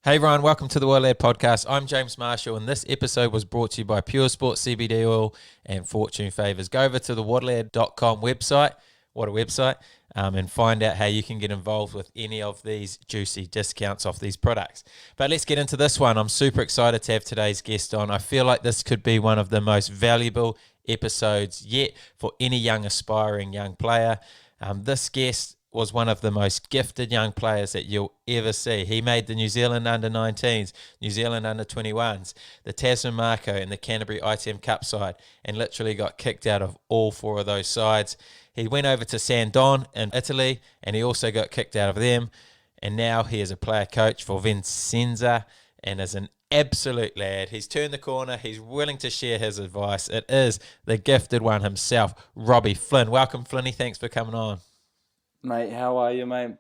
Hey everyone, welcome to the World Lad Podcast. I'm James Marshall, and this episode was brought to you by Pure Sport CBD Oil and Fortune Favors. Go over to the waterlad.com website, what a website, and find out how you can get involved with any of these juicy discounts off these products. But let's get into this one. I'm super excited to have today's guest on. I feel like this could be one of the most valuable episodes yet for any young aspiring young player. This guest was one of the most gifted young players that you'll ever see. He made the New Zealand under-19s, New Zealand under-21s, the Tasman Marco and the Canterbury ITM Cup side, and literally got kicked out of all four of those sides. He went over to Sandon in Italy, and he also got kicked out of them. And now he is a player coach for Vincenza and is an absolute lad. He's turned the corner. He's willing to share his advice. It is the gifted one himself, Robbie Flynn. Welcome, Flinny. Thanks for coming on. Mate, how are you, mate?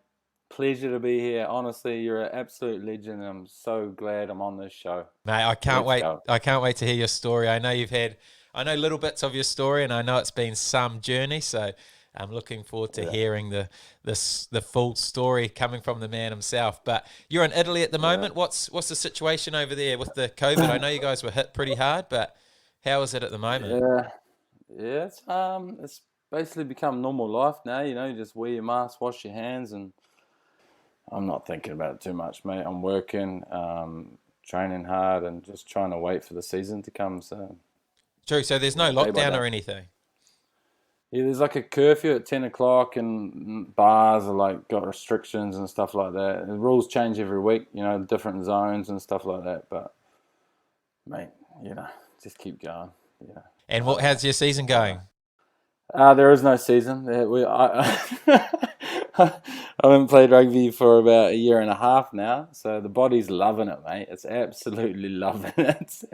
Pleasure to be here. Honestly, you're an absolute legend, and I'm so glad I'm on this show. Mate, I can't Let's wait. go. I can't wait to hear your story. I know little bits of your story, and I know it's been some journey. So I'm looking forward to Yeah, hearing the full story coming from the man himself. But you're in Italy at the yeah. moment. What's the situation over there with the COVID? I know you guys were hit pretty hard, but how is it at the moment? Yeah, yeah. It's basically become normal life now. You just wear your mask, wash your hands, and I'm not thinking about it too much, mate. I'm working, training hard, and just trying to wait for the season to come. So, True. So there's no day by lockdown day. or anything. Yeah, there's like a curfew at 10 o'clock, and bars are like got restrictions and stuff like that. The rules change every week, different zones and stuff like that. But mate, just keep going. Yeah. And Uh, how's your season going? there is no season. I haven't played rugby for about a year and a half now, so the body's loving it, mate. It's absolutely loving it. It's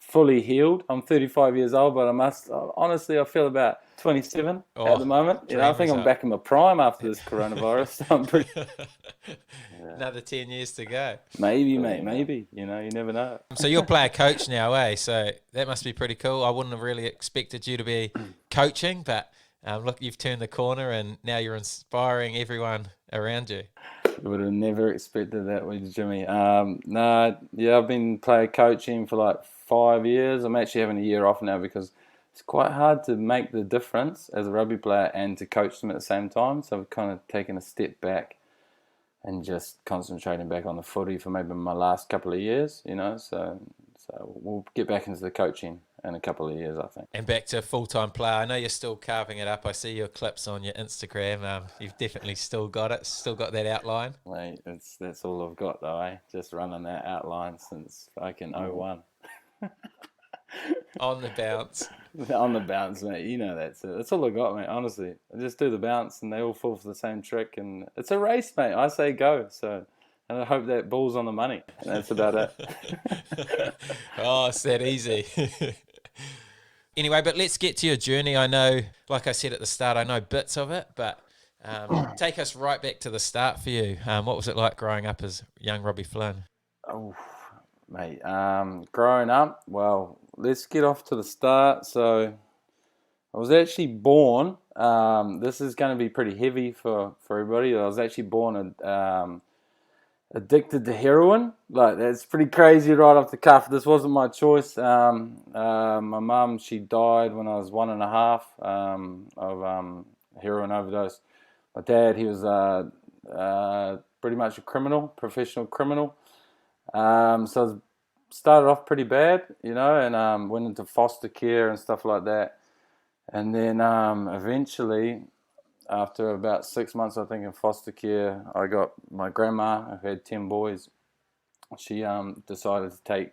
fully healed. I'm 35 years old, but honestly, I feel about 27 at the Oh, moment. I dream think I'm result. back in my prime after this coronavirus. So I'm pretty, yeah. Another 10 years to go. Maybe, mate, maybe. You never know. So you're player coach now, eh? So that must be pretty cool. I wouldn't have really expected you to be coaching, but look, you've turned the corner and now you're inspiring everyone around you. You would have never expected that, would you, Jimmy? No, yeah, I've been player coaching for like 5 years. I'm actually having a year off now because it's quite hard to make the difference as a rugby player and to coach them at the same time. So I've kind of taken a step back and just concentrating back on the footy for maybe my last couple of years. So we'll get back into the coaching in a couple of years, I think. And back to full-time player. I know you're still carving it up. I see your clips on your Instagram. You've definitely still got it. Still got that outline. Mate, that's all I've got though, eh? Just running that outline since fucking '01. On the bounce. On the bounce, mate. That's all I got, mate. Honestly, I just do the bounce, and they all fall for the same trick, and it's a race, mate. I say go, and I hope that ball's on the money. And that's about it. Oh, it's that easy. Anyway, but let's get to your journey. I know, like I said at the start, I know bits of it, but take us right back to the start for you. What was it like growing up as young Robbie Flynn? Oh, mate. Growing up, well, let's get off to the start. So, I was actually born. This is going to be pretty heavy for everybody. I was actually born addicted to heroin. Like, that's pretty crazy right off the cuff. This wasn't my choice. My mum, she died when I was 1.5 of heroin overdose. My dad, he was pretty much a criminal, professional criminal. So I started off pretty bad, and went into foster care and stuff like that. And then eventually, after about 6 months, I think, in foster care, I got my grandma, who had 10 boys. She decided to take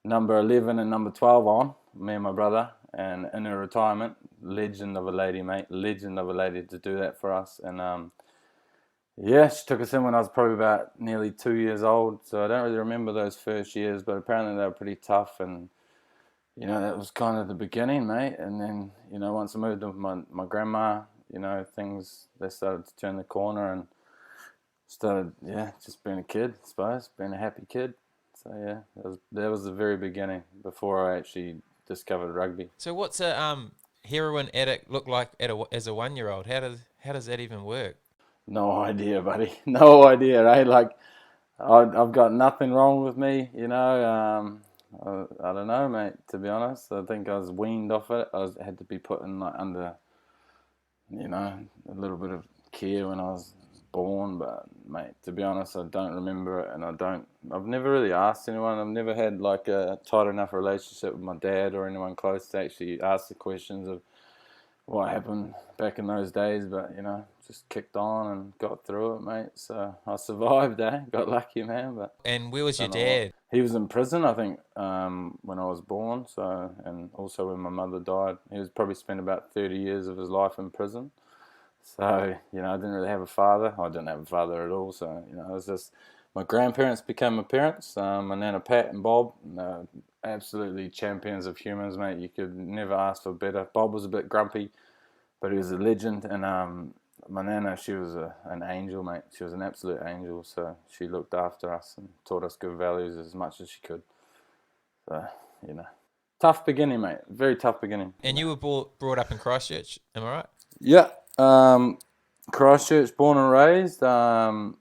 number 11 and number 12 on, me and my brother. And in her retirement, legend of a lady, mate, legend of a lady to do that for us. And yeah, she took us in when I was probably about nearly 2 years old. So I don't really remember those first years, but apparently they were pretty tough. And that was kind of the beginning, mate. And then, once I moved in with my grandma, they started to turn the corner and started, yeah, just being a kid, I suppose, being a happy kid. So yeah, that was the very beginning before I actually discovered rugby. So what's a heroin addict look like as a 1-year-old? How does that even work? No idea, buddy. No idea, right? Like, I've got nothing wrong with me, you know. I don't know, mate. To be honest, I think I was weaned off it. Had to be put in like under, you know, a little bit of care when I was born. But mate, to be honest, I don't remember it, and I've never really asked anyone. I've never had like a tight enough relationship with my dad or anyone close to actually ask the questions of what happened back in those days. But you know, just kicked on and got through it, mate. So I survived, got lucky, man. But And where was your don't know what. dad? He was in prison, I think, when I was born. So, and also when my mother died, he was probably spent about 30 years of his life in prison. So, you know, I didn't really have a father. I didn't have a father at all. So, you know, it was just my grandparents became my parents. My Nana Pat and Bob, absolutely champions of humans, mate. You could never ask for better. Bob was a bit grumpy, but he was a legend. And my Nana, she was an angel, mate. She was an absolute angel. So she looked after us and taught us good values as much as she could. So, you know, tough beginning, mate. Very tough beginning. And you were brought up in Christchurch, am I right? Yeah. Christchurch, born and raised. So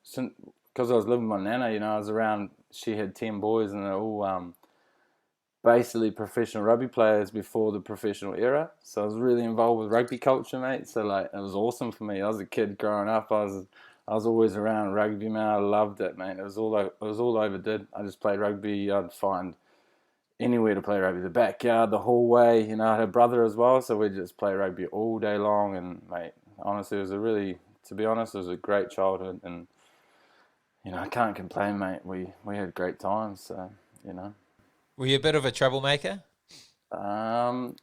because I was living with my Nana, you know, I was around. She had 10 boys, and they're all basically professional rugby players before the professional era. So I was really involved with rugby culture, mate. So like it was awesome for me. I was a kid growing up. I was always around rugby, man. I loved it, mate. It was all I ever did. I just played rugby. I'd find anywhere to play rugby. The backyard, the hallway. You know, I had a brother as well, so we'd just play rugby all day long. And mate, honestly, to be honest, it was a great childhood. And you know, I can't complain, mate. We had great times. So you know. Were you a bit of a troublemaker? Um,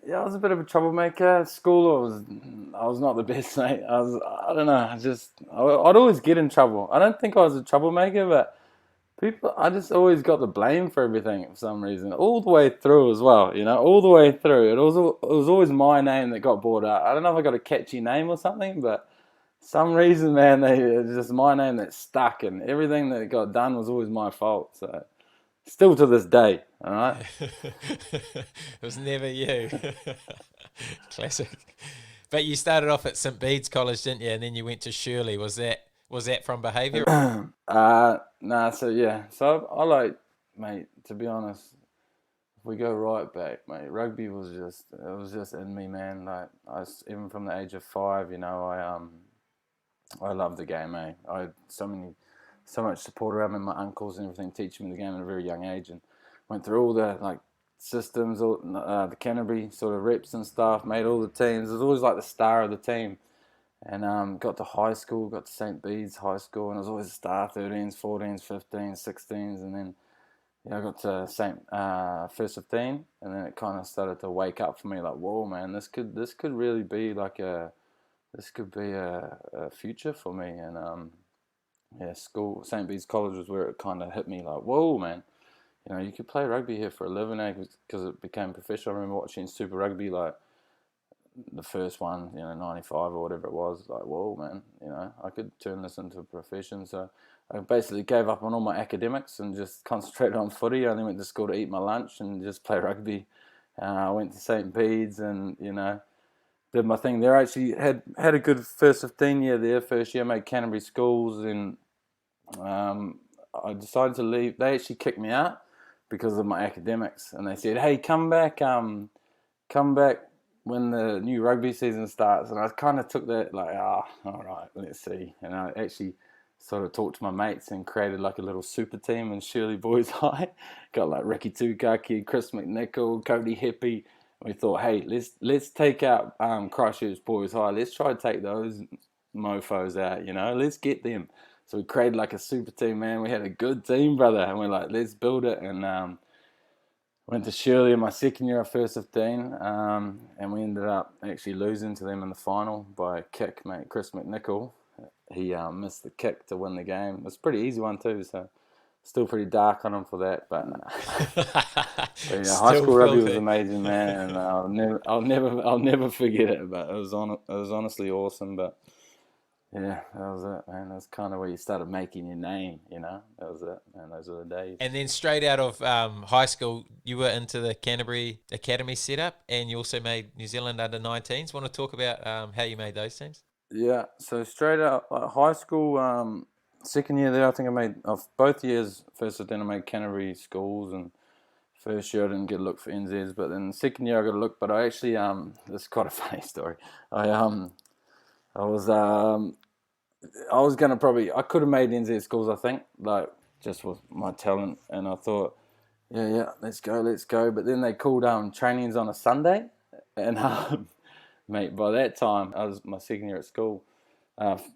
yeah, I was a bit of a troublemaker. At school, I was not the best, mate. I don't know. I'd always get in trouble. I don't think I was a troublemaker, but I just always got the blame for everything for some reason, all the way through as well. You know, all the way through. It was always my name that got brought up. I don't know if I got a catchy name or something, but some reason, man, it's just my name that stuck, and everything that got done was always my fault. So. Still to this day, all right? It was never you. Classic. But you started off at St. Bede's College, didn't you? And then you went to Shirley. Was that from behaviour? Nah, so yeah. So I like, mate, to be honest, if we go right back, mate, rugby was just in me, man. Like, even from the age of 5, you know, I loved the game, mate. I had so much support around me, my uncles and everything, teaching me the game at a very young age, and went through all the like systems, all the Canterbury sort of reps and stuff, made all the teams. I was always like the star of the team, and got to high school, got to St. Bede's High School, and I was always a star, 13s, 14s, 15s, 16s, and then I got to First 15, and then it kind of started to wake up for me, like, whoa, man, this could really be like a future for me, and yeah, school, St. Bede's College was where it kind of hit me like, whoa, man, you know, you could play rugby here for a living, because it became professional. I remember watching Super Rugby, like the first one, you know, 95 or whatever it was, like, whoa, man, you know, I could turn this into a profession. So I basically gave up on all my academics and just concentrated on footy. I only went to school to eat my lunch and just play rugby. I went to St. Bede's and, you know, did my thing there. I actually had a good first 15 year there. First year I made Canterbury schools, and I decided to leave. They actually kicked me out because of my academics, and they said, "Hey, come back when the new rugby season starts." And I kind of took that like, all right, let's see. And I actually sort of talked to my mates and created like a little super team in Shirley Boys High. Got like Ricky Tukaki, Chris McNichol, Cody Heppy. We thought, hey, let's take out Christchurch Boys High. Let's try to take those mofos out, you know. Let's get them. So we created like a super team, man. We had a good team, brother. And we're like, let's build it. And went to Shirley in my second year of First 15. And we ended up actually losing to them in the final by a kick, mate. Chris McNichol, he missed the kick to win the game. It was a pretty easy one too, so still pretty dark on him for that. But yeah, high school rugby was amazing, man, and I'll never forget it. But it was honestly awesome. But yeah, that was it, man. That's kind of where you started making your name, you know. That was it, man. Those were the days. And then straight out of high school, you were into the Canterbury Academy setup, and you also made New Zealand under-19s. Want to talk about how you made those teams? Yeah, so straight out like high school, second year there, I think I made both years. First, then I made Canterbury schools, and first year I didn't get a look for NZs, but then second year I got a look. But I actually, this is quite a funny story. I I was I was gonna probably I could have made NZ schools, I think, like just with my talent, and I thought, yeah, let's go. But then they called trainings on a Sunday, and mate, by that time I was my second year at school,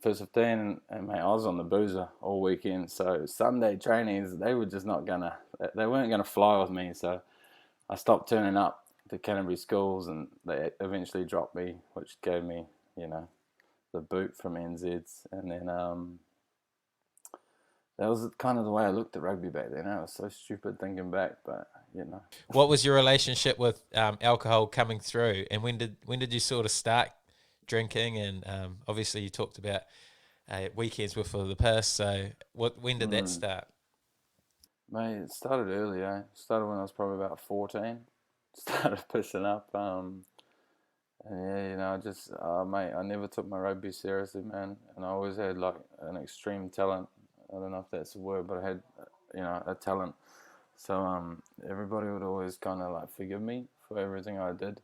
first 15, and mate, I was on the boozer all weekend. So Sunday trainings, they were just not gonna, they weren't gonna fly with me. So I stopped turning up to Canterbury schools, and they eventually dropped me, which gave me, you know, the boot from NZs, and then that was kind of the way I looked at rugby back then. I was so stupid thinking back, but you know. What was your relationship with alcohol coming through, and when did you sort of start drinking? And obviously, you talked about weekends were for the piss. So, when did that Mm, start? mate, it started early, eh? It started when I was probably about 14. Started pissing up. And yeah, you know, mate, I never took my rugby seriously, man. And I always had like an extreme talent. I don't know if that's a word, but I had, you know, a talent. So everybody would always kind of like forgive me for everything I did,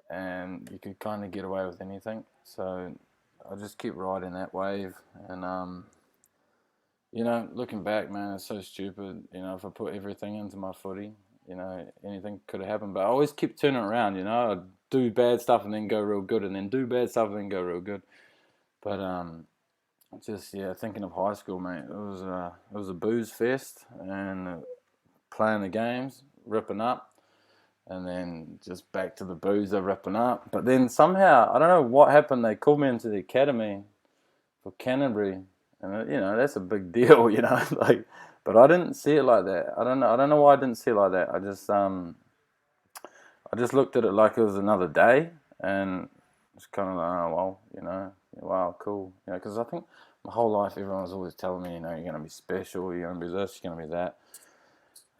and you could kind of get away with anything. So I just keep riding that wave, and you know, looking back, man, it's so stupid. You know, if I put everything into my footy, you know, anything could have happened. But I always keep turning around. You know, I'd do bad stuff and then go real good, and then do bad stuff and then go real good. But just yeah, thinking of high school, mate, it was a booze fest, and playing the games, ripping up, and then just back to the boozer, ripping up. But then somehow, I don't know what happened. They called me into the academy for Canterbury, and you know that's a big deal, you know. Like, but I didn't see it like that. I don't know. I don't know why I didn't see it like that. I just looked at it like it was another day, and it's kind of like, oh well, you know, wow, cool, you know, because I think my whole life everyone was always telling me, you know, you're gonna be special, you're gonna be this, you're gonna be that.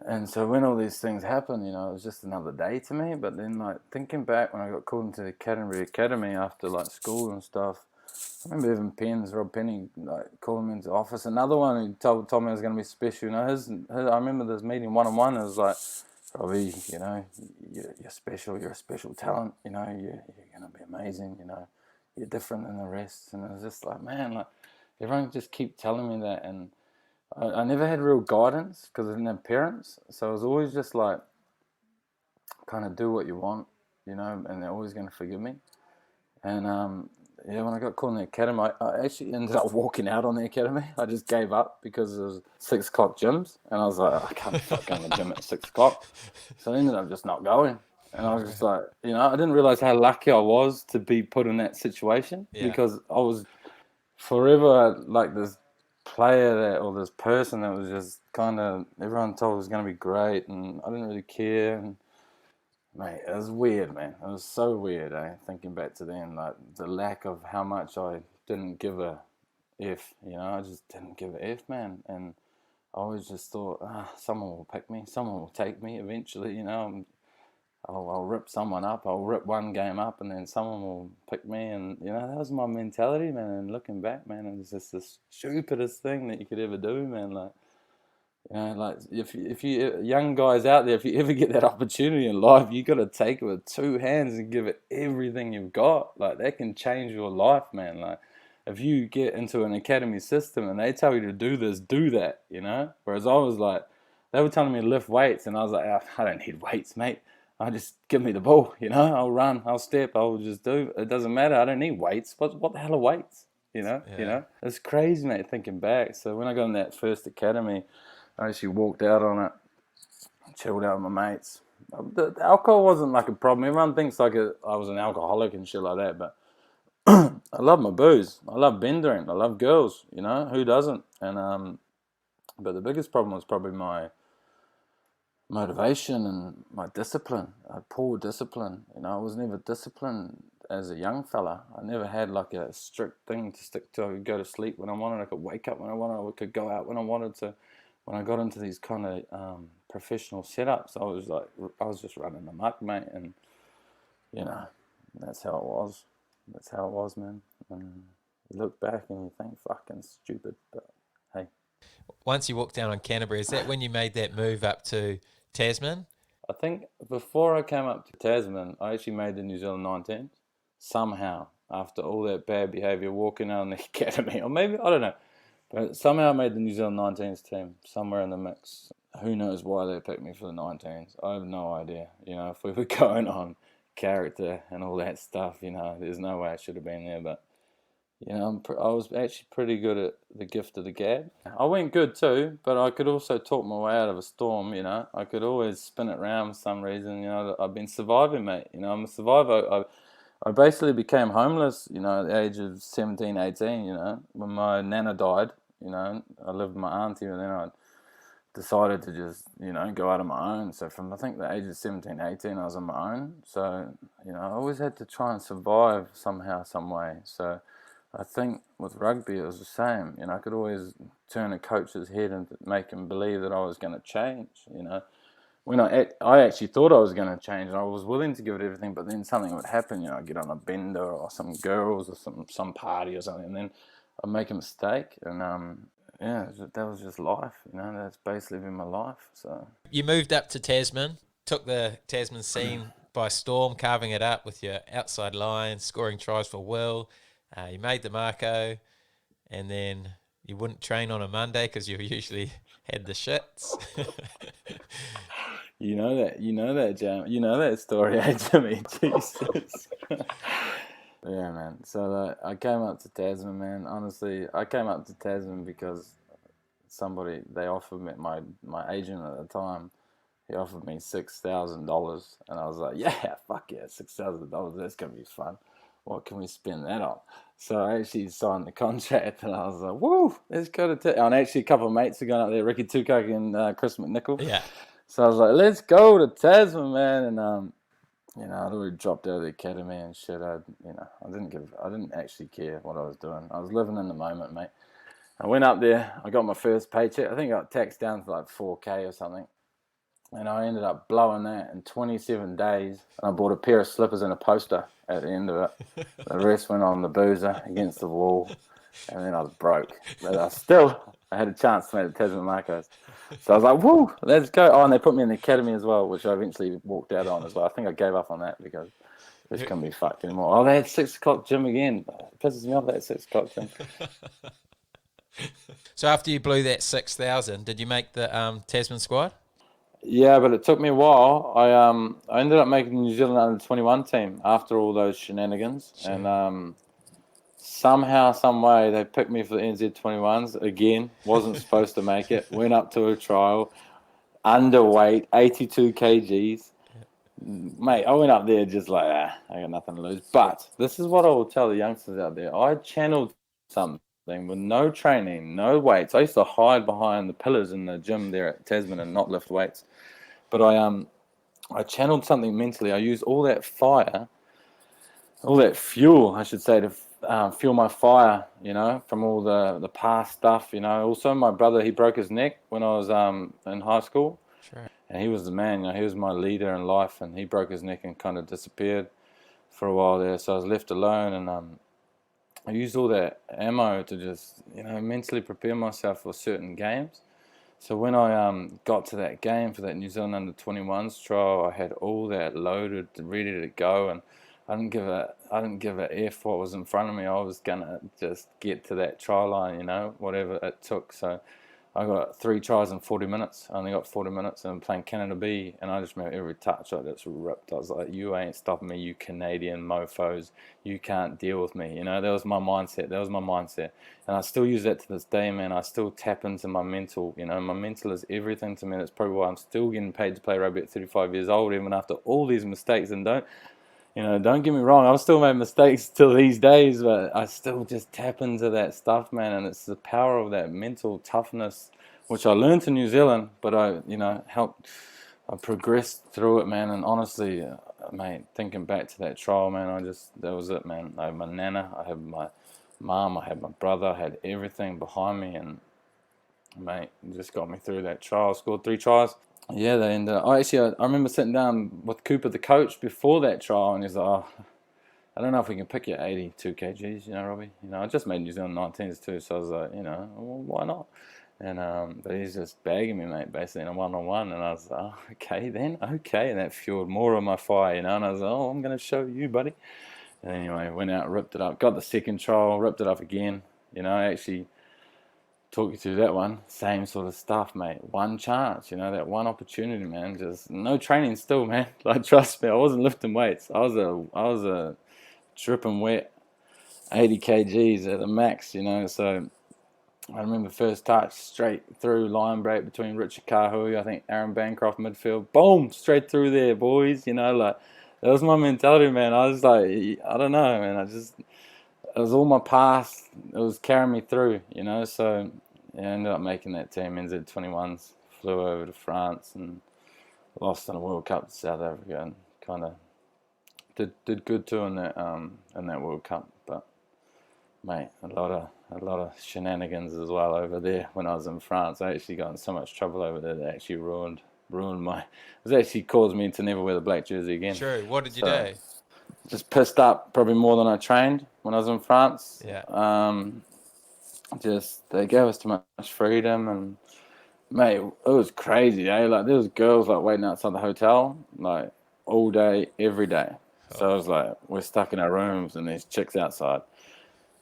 And so when all these things happened, you know, it was just another day to me. But then, like thinking back when I got called into the Canterbury Academy after like school and stuff, I remember even Rob Penny, like calling me into the office. Another one who told me I was going to be special. You know, I remember this meeting one on one. It was like, Robbie, you know, you're special. You're a special talent. You know, you're going to be amazing. You know, you're different than the rest. And it was just like, man, like everyone just keep telling me that, and I never had real guidance because I didn't have parents. So I was always just like, kind of do what you want, you know, and they're always going to forgive me. And yeah, when I got called in the academy, I actually ended up walking out on the academy. I just gave up because it was 6 o'clock gyms, and I was like, I can't be fucking going to the gym at 6 o'clock. So I ended up just not going. And I was just like, you know, I didn't realize how lucky I was to be put in that situation Yeah, because I was forever like this player that or this person that was just kind of everyone told was going to be great, and I didn't really care. And mate, it was weird, man. It was so weird, eh? Thinking back to then, like the lack of how much I didn't give a F. You know, I just didn't give a F, man. And I always just thought, someone will pick me, someone will take me eventually. You know, I'll rip someone up, I'll rip one game up, and then someone will pick me. And you know, that was my mentality, man. And looking back, man, it was just the stupidest thing that you could ever do, man. Like. You know, like if you young guys out there, if you ever get that opportunity in life, you got to take it with 2 hands and give it everything you've got. Like that can change your life, man. Like if you get into an academy system and they tell you to do this, do that. You know. Whereas I was like, they were telling me to lift weights, and I was like, oh, I don't need weights, mate. I just give me the ball. You know, I'll run, I'll step, I'll just do. It doesn't matter. I don't need weights. What the hell are weights? yeah. It's crazy, mate. Thinking back. So when I got in that first academy. I actually walked out on it, chilled out with my mates. The alcohol wasn't like a problem. Everyone thinks like I was an alcoholic and shit like that, but I love my booze. I love bendering. I love girls. You know who doesn't? And but the biggest problem was probably my motivation and my discipline. Poor discipline. You know, I was never disciplined as a young fella. I never had like a strict thing to stick to. I could go to sleep when I wanted. I could wake up when I wanted. I could go out when I wanted to. When I got into these kind of professional setups, I was just running amok, mate, and you know, that's how it was. That's how it was, man. You look back and you think, fucking stupid, but hey. Once you walked down on Canterbury, is that when you made that move up to Tasman? I think before I came up to Tasman, I actually made the New Zealand 19s. Somehow, after all that bad behaviour, walking out on the academy, or maybe, I don't know. But somehow I made the New Zealand 19s team, somewhere in the mix. Who knows why they picked me for the 19s? I have no idea. You know, if we were going on character and all that stuff, you know, there's no way I should have been there. But, you know, I was actually pretty good at the gift of the gab. I went good too, but I could also talk my way out of a storm, you know. I could always spin it around for some reason, you know. I've been surviving, mate. You know, I'm a survivor. I basically became homeless, you know, at the age of 17, 18, you know, when my nana died. You know, I lived with my auntie, and then I decided to just, you know, go out on my own. So from, I think, the age of 17, 18, I was on my own. So, you know, I always had to try and survive somehow, some way. So I think with rugby, it was the same. You know, I could always turn a coach's head and make him believe that I was going to change, you know. When I actually thought I was going to change, and I was willing to give it everything, but then something would happen, you know, I'd get on a bender or some girls or some party or something, and then I'd make a mistake, and yeah, that was just life, you know. That's basically been my life. So You moved up to Tasman, took the Tasman scene by storm, carving it up with your outside line, scoring tries for Will. You made the Marco, and then you wouldn't train on a Monday because you usually had the shits. you know that, Jam, you know that story, eh, Jimmy? Jesus. Yeah, man. So I came up to Tasman, man. Honestly, I came up to Tasman because they offered me, my agent at the time, he offered me $6,000, and I was like, yeah, fuck yeah, $6,000, that's gonna be fun. What can we spend that on? So I actually signed the contract, and I was like, woo, let's go to Tasman. And actually, a couple of mates are going up there, Ricky Tukuk and Chris McNichol. Yeah. So I was like, let's go to Tasman, man. And you know, I'd already dropped out of the academy and shit. I didn't actually care what I was doing. I was living in the moment, mate. I went up there. I got my first paycheck. I think I got taxed down to like 4K or something. And I ended up blowing that in 27 days. And I bought a pair of slippers and a poster at the end of it. The rest went on the boozer against the wall. And then I was broke. But I had a chance to make the Tasman Marcos. So I was like, woo, let's go. Oh, and they put me in the academy as well, which I eventually walked out on as well. I think I gave up on that because this can't be fucked anymore. Oh, they had 6 o'clock gym again. It pisses me off, that 6 o'clock gym. So after you blew that 6,000, did you make the Tasman squad? Yeah, but it took me a while. I ended up making the New Zealand under-21 team after all those shenanigans. Sure. And somehow, some way, they picked me for the NZ21s again. Wasn't supposed to make it. Went up to a trial, underweight, 82 kgs. Mate, I went up there just like, I got nothing to lose. But this is what I will tell the youngsters out there. I channeled something with no training, no weights. I used to hide behind the pillars in the gym there at Tasman and not lift weights. But I channeled something mentally. I used all that fire, all that fuel, I should say, to fuel my fire, you know, from all the past stuff, you know. Also, my brother, he broke his neck when I was in high school. Sure. And he was the man, you know, he was my leader in life, and he broke his neck and kind of disappeared for a while there. So I was left alone, and I used all that ammo to just, you know, mentally prepare myself for certain games. So when I got to that game for that New Zealand under-21s trial, I had all that loaded, ready to go, and I didn't give a F what was in front of me. I was gonna just get to that try line, you know, whatever it took. So I got 3 tries in 40 minutes. I only got 40 minutes, and I'm playing Canterbury, and I just remember every touch I just ripped. I was like, you ain't stopping me, you Canadian mofos. You can't deal with me. You know, that was my mindset. And I still use that to this day, man. I still tap into my mental. You know, my mental is everything to me. That's probably why I'm still getting paid to play rugby at 35 years old, even after all these mistakes. And don't get me wrong, I've still made mistakes till these days, but I still just tap into that stuff, man. And it's the power of that mental toughness, which I learned in New Zealand, but I progressed through it, man. And honestly, mate, thinking back to that trial, man, that was it, man. I had my nana, I had my mom, I had my brother, I had everything behind me, and mate, it just got me through that trial. Scored 3 tries. Yeah, they ended up. I remember sitting down with Cooper, the coach, before that trial, and he's like, "Oh, I don't know if we can pick you at 82 kgs, Robbie. I just made New Zealand 19s too, so I was like, well, why not? And but he's just bagging me, mate, basically in a one-on-one, and I was like, oh, okay, and that fueled more of my fire, and I was like, oh, I'm going to show you, buddy. And anyway, went out, ripped it up, got the second trial, ripped it up again. Actually talk you through that one. Same sort of stuff, mate. One chance, that one opportunity, man. Just no training still, man. Like, trust me, I wasn't lifting weights. I was a dripping wet 80 kgs at the max, So I remember first touch, straight through, line break between Richard Kahui, I think Aaron Bancroft midfield. Boom, straight through there, boys. That was my mentality, man. I was like, I don't know, man. It was all my past. It was carrying me through, So I ended up making that team. NZ21s, flew over to France and lost in a World Cup to South Africa, and kind of did good too in that World Cup. But mate, a lot of shenanigans as well over there when I was in France. I actually got in so much trouble over there that actually ruined my. It actually caused me to never wear the black jersey again. True. What did you do? Just pissed up probably more than I trained when I was in France. Yeah. Just they gave us too much freedom, and mate, it was crazy. Like, there was girls like waiting outside the hotel like all day, every day. So I was like, we're stuck in our rooms and there's chicks outside.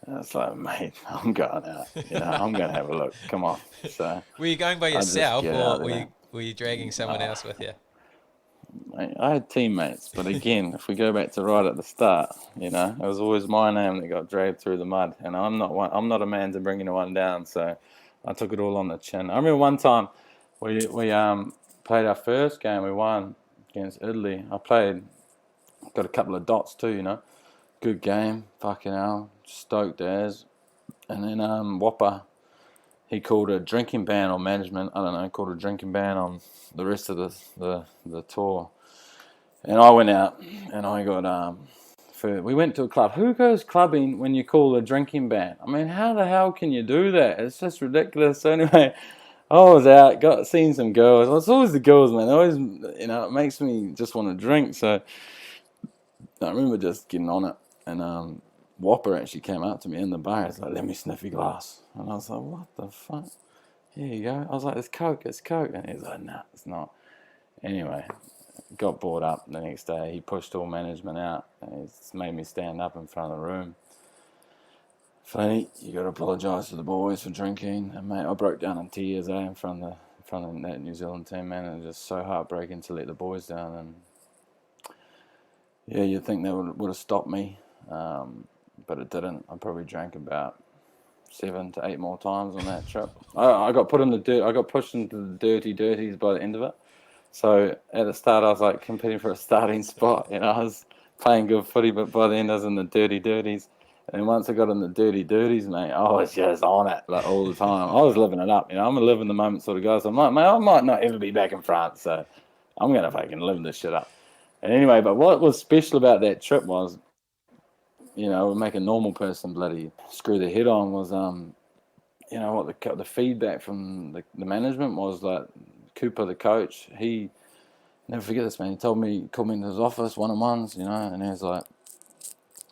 And I was like, mate, I'm going out. I'm going to have a look. Come on. So were you going by yourself, or were you dragging someone else with you? Mate, I had teammates, but again, if we go back to right at the start, it was always my name that got dragged through the mud, and I'm not a man to bring anyone down, so I took it all on the chin. I remember one time we played our first game, we won against Italy. Got a couple of dots too, good game, fucking hell, stoked as, and then Whopper, he called a drinking ban on management. I don't know, called a drinking ban on the rest of the tour. And I went out and I got we went to a club. Who goes clubbing when you call a drinking ban? I mean, how the hell can you do that? It's just ridiculous. So anyway, I was out, seen some girls. It's always the girls, man. Always, it makes me just want to drink. So I remember just getting on it, and Whopper actually came up to me in the bar. He's like, let me sniff your glass. And I was like, what the fuck? Here you go. I was like, it's Coke. And he's like, nah, it's not. Anyway, got brought up the next day. He pushed all management out, and he's made me stand up in front of the room. Flinny, you got to apologise to the boys for drinking. And mate, I broke down in tears in front of that New Zealand team, man. It was just so heartbreaking to let the boys down. And yeah, you'd think that would have stopped me. But it didn't. I probably drank about 7 to 8 more times on that trip. I got put in the dirt. I got pushed into the dirties by the end of it. So at the start, I was like competing for a starting spot. I was playing good footy, but by the end, I was in the dirties. And once I got in the dirties, mate, I was just on it like all the time. I was living it up. I'm a live in the moment sort of guy. So I might not ever be back in France. So I'm gonna fucking live this shit up. And anyway, but what was special about that trip was, would make a normal person bloody screw their head on was, what the feedback from the management was. Like, Cooper, the coach, he, never forget this, man, he called me into his office, one-on-ones, and he was like,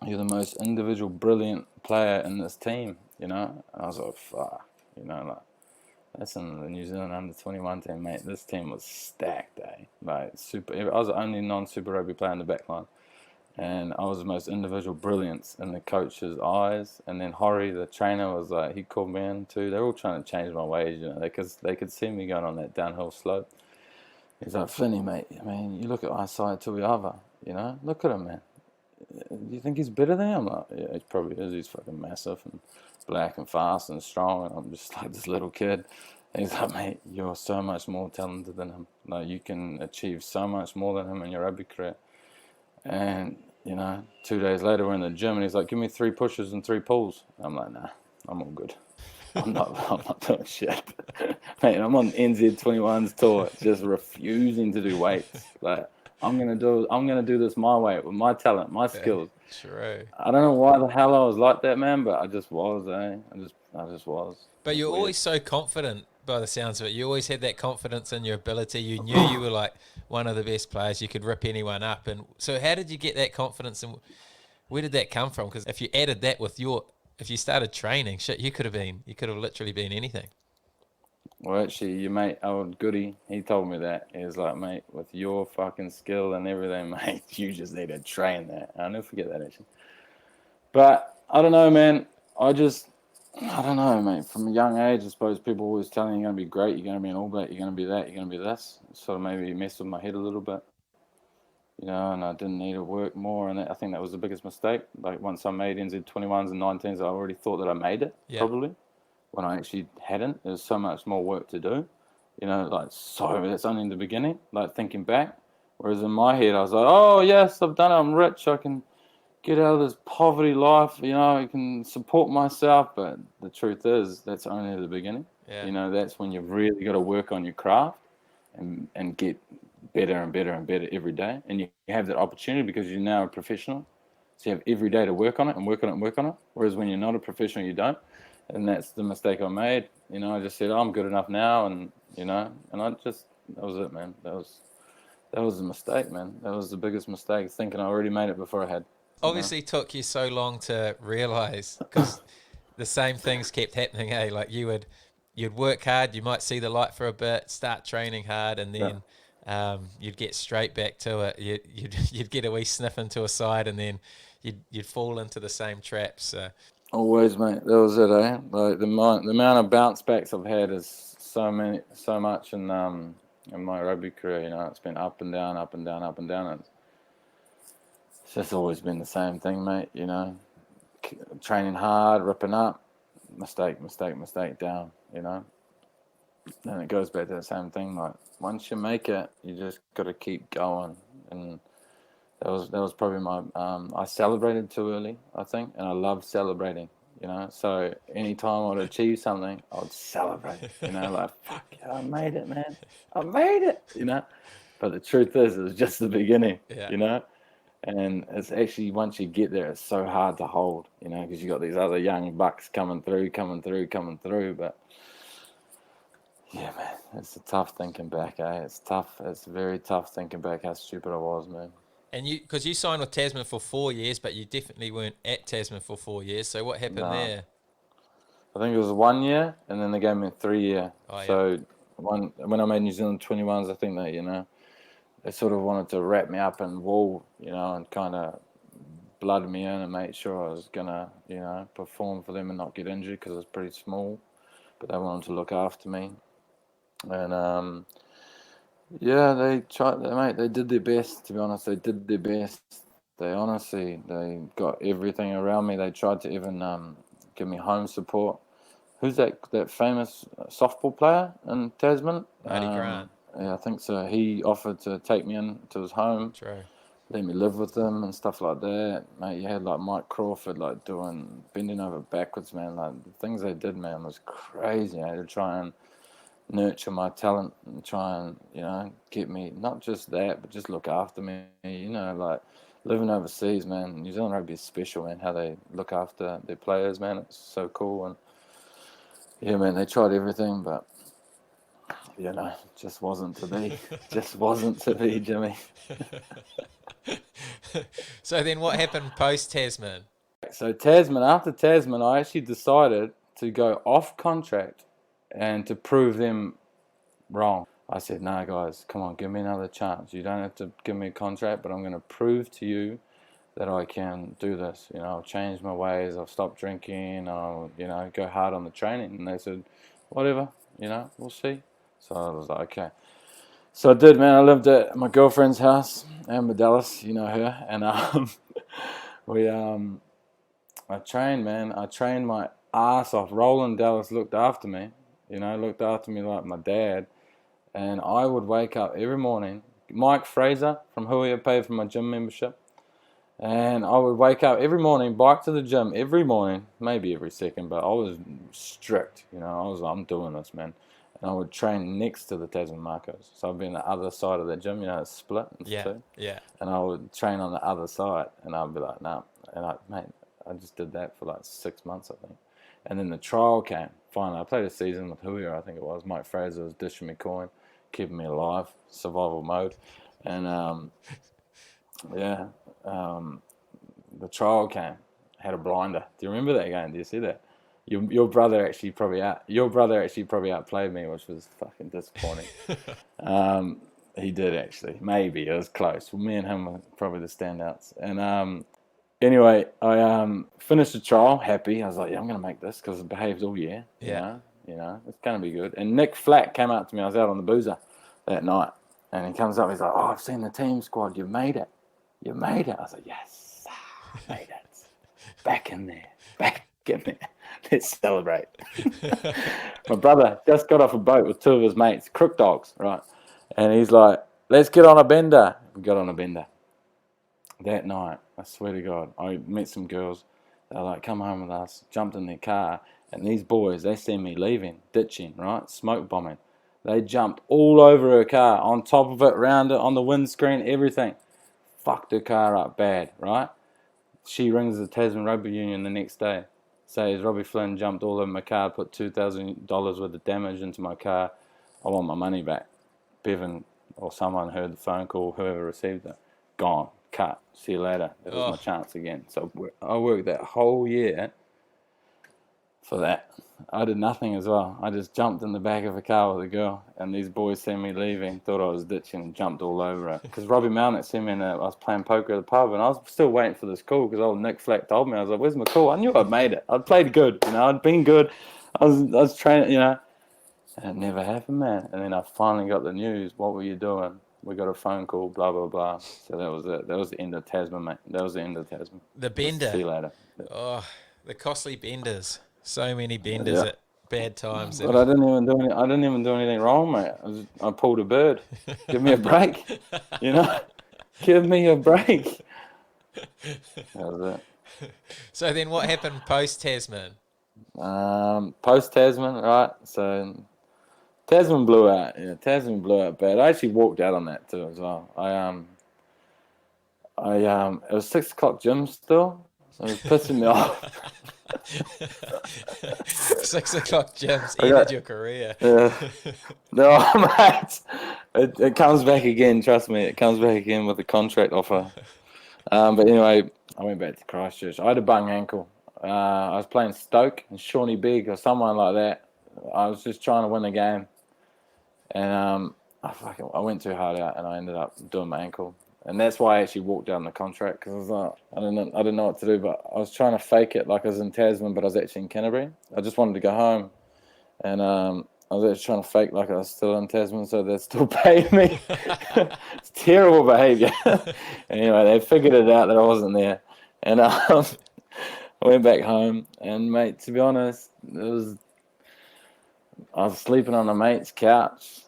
you're the most individual, brilliant player in this team, And I was like, fuck, like, that's in the New Zealand under-21 team, mate. This team was stacked, Like, super. I was the only non-Super Rugby player in the back line. And I was the most individual brilliance in the coach's eyes. And then Horry, the trainer, was like, he called me in too. They're all trying to change my ways, because they could see me going on that downhill slope. He's like, Flinny, mate, I mean, you look at Isaiah Tuiava, look at him, man. Do you think he's better than him? I'm like, yeah, he probably is. He's fucking massive and black and fast and strong. And I'm just like this little kid. And he's like, mate, you're so much more talented than him. Like, you can achieve so much more than him in your rugby career. And 2 days later, we're in the gym, and he's like, give me 3 pushes and 3 pulls. I'm like, nah, I'm all good. I'm not doing shit. Mate, I'm on NZ21's tour, just refusing to do weights. Like, I'm gonna do this my way, with my talent, my skills. True. I don't know why the hell I was like that, man, but I just was, I just was. But you're always so confident, by the sounds of it. You always had that confidence in your ability. You knew you were like one of the best players. You could rip anyone up. And so how did you get that confidence? And Where did that come from? Because if you added that with if you started training, shit, you could have literally been anything. Well, actually, your mate, old Goody, he told me that. He was like, mate, with your fucking skill and everything, mate, you just need to train that. I'll never forget that, actually. But I don't know, man. I don't know, mate. From a young age, I suppose people always telling you you're going to be great, you're going to be an All Black, you're going to be that, you're going to be this. It sort of maybe messed with my head a little bit, and I didn't need to work more. And I think that was the biggest mistake. Like, once I made NZ21s and 19s, I already thought that I made it, probably, when I actually hadn't. There's so much more work to do, that's only in the beginning, like thinking back. Whereas in my head, I was like, oh, yes, I've done it, I'm rich, I can get out of this poverty life, I can support myself. But the truth is, that's only the beginning. Yeah. That's when you've really got to work on your craft and get better and better and better every day. And you have that opportunity because you're now a professional. So you have every day to work on it and work on it and work on it. Whereas when you're not a professional, you don't. And that's the mistake I made. I just said, oh, I'm good enough now. And that was it, man. That was the mistake, man. That was the biggest mistake, thinking I already made it before I had. Obviously took you so long to realize, because the same things kept happening, eh? Like you'd work hard, you might see the light for a bit, start training hard, and then you'd get straight back to it. You'd get a wee sniff into a side, and then you'd fall into the same traps. So. Always, mate. That was it, eh? Like the amount of bounce backs I've had is so much in my rugby career. It's been up and down, up and down, up and down. It's just always been the same thing, mate. Training hard, ripping up, mistake, down. And it goes back to the same thing. Like, once you make it, you just got to keep going. And that was probably my. I celebrated too early, I think, and I love celebrating. So anytime I'd achieve something, I'd celebrate. Like, fuck yeah, I made it, man. I made it. But the truth is, it was just the beginning. Yeah. And it's actually, once you get there, it's so hard to hold. Because you got these other young bucks coming through. But yeah, man, it's tough thinking back, eh? It's tough. It's very tough thinking back how stupid I was, man. And because you signed with Tasman for 4 years, but you definitely weren't at Tasman for 4 years. So what happened there? I think it was 1 year, and then they gave me a 3 year. Oh, yeah. So when I made New Zealand 21s, I think that they sort of wanted to wrap me up in wool, and kind of blood me in and make sure I was gonna, perform for them and not get injured because I was pretty small. But they wanted to look after me, and yeah, they tried, mate. They did their best. To be honest, they did their best. They got everything around me. They tried to even give me home support. Who's that famous softball player in Tasman? Marty Grant. Yeah, I think so. He offered to take me in to his home, True. let me live with him and stuff like that. Mate, you had like Mike Crawford bending over backwards, man. Like, the things they did, man, was crazy. To try and nurture my talent and try and get me, not just that, but just look after me. Like, living overseas, man. New Zealand rugby is special, man. How they look after their players, man. It's so cool. And yeah, man, they tried everything, but just wasn't to be. Just wasn't to be, Jimmy. So then what happened post Tasman? So after Tasman, I actually decided to go off contract and to prove them wrong. I said, no, guys, come on, give me another chance. You don't have to give me a contract, but I'm going to prove to you that I can do this. I'll change my ways. I'll stop drinking. I'll, go hard on the training. And they said, whatever, we'll see. So I was like, okay. So I did, man. I lived at my girlfriend's house, Amber Dallas, you know her. And I trained, man. I trained my ass off. Roland Dallas looked after me, looked after me like my dad. And I would wake up every morning. Mike Fraser from Hui paid for my gym membership. And I would wake up every morning, bike to the gym every morning, maybe every second, but I was strict, I'm doing this, man. And I would train next to the Tasman Marcos. So I'd be on the other side of the gym, it's split into two. Yeah. And I would train on the other side, and I'd be like, nah. And I just did that for like 6 months, I think. And then the trial came. Finally, I played a season with Hui, I think it was. Mike Fraser was dishing me coin, keeping me alive, survival mode. And the trial came, had a blinder. Do you remember that game? Do you see that? Your brother actually probably outplayed me, which was fucking disappointing. He did actually. Maybe it was close. Well, me and him were probably the standouts. And anyway, I finished the trial happy. I was like, yeah, I'm gonna make this because it behaved all year. You know, it's gonna be good. And Nick Flack came up to me. I was out on the boozer that night, and he comes up. He's like, oh, I've seen the team squad. You made it. You made it. I was like, yes, I made it. Back in there. Back in there. Let's celebrate. My brother just got off a boat with two of his mates, crook dogs, right? And he's like, let's get on a bender. We got on a bender. That night, I swear to God, I met some girls. They're like, come home with us. Jumped in their car. And these boys, they see me leaving, ditching, right? Smoke bombing. They jumped all over her car, on top of it, around it, on the windscreen, everything. Fucked her car up bad, right? She rings the Tasman Rugby Union the next day. Says Robbie Flynn jumped all over my car, put $2,000 worth of damage into my car. I want my money back. Bevan or someone heard the phone call, whoever received it. Gone, cut, see you later. That was my chance again. So I worked that whole year for that. I did nothing as well. I just jumped in the back of a car with a girl, and these boys seen me leaving, thought I was ditching, and jumped all over it. Because Robbie Malnick seen me I was playing poker at the pub, and I was still waiting for this call because old Nick Flack told me. I was like, where's my call? I knew I'd made it. I'd played good, you know, I'd been good. I was training, you know, and it never happened, man. And then I finally got the news. What were you doing? We got a phone call, blah, blah, blah. So that was it. That was the end of Tasman, mate. That was the end of Tasman. The bender. See you later. Oh, the costly benders. So many benders at bad times. But I didn't even do anything wrong, mate. I pulled a bird. Give me a break, you know. Give me a break. That was it. So then, what happened post Tasman? Post Tasman, right? So Tasman blew out. Yeah, Tasman blew out bad. I actually walked out on that too as well. It was 6 o'clock gym still. So it was pissing me off. 6 o'clock gyms ended your career. Yeah. No, mate. It comes back again, trust me. It comes back again with a contract offer. But anyway, I went back to Christchurch. I had a bung ankle. I was playing Stoke and Shawnee Big or someone like that. I was just trying to win the game. And I went too hard out and I ended up doing my ankle. And that's why I actually walked down the contract because I was like, I didn't know what to do, but I was trying to fake it like I was in Tasman, but I was actually in Canterbury. I just wanted to go home, and I was actually trying to fake like I was still in Tasman, so they'd still pay me. It's terrible behaviour. Anyway, they figured it out that I wasn't there, and I went back home. And mate, to be honest, I was sleeping on a mate's couch.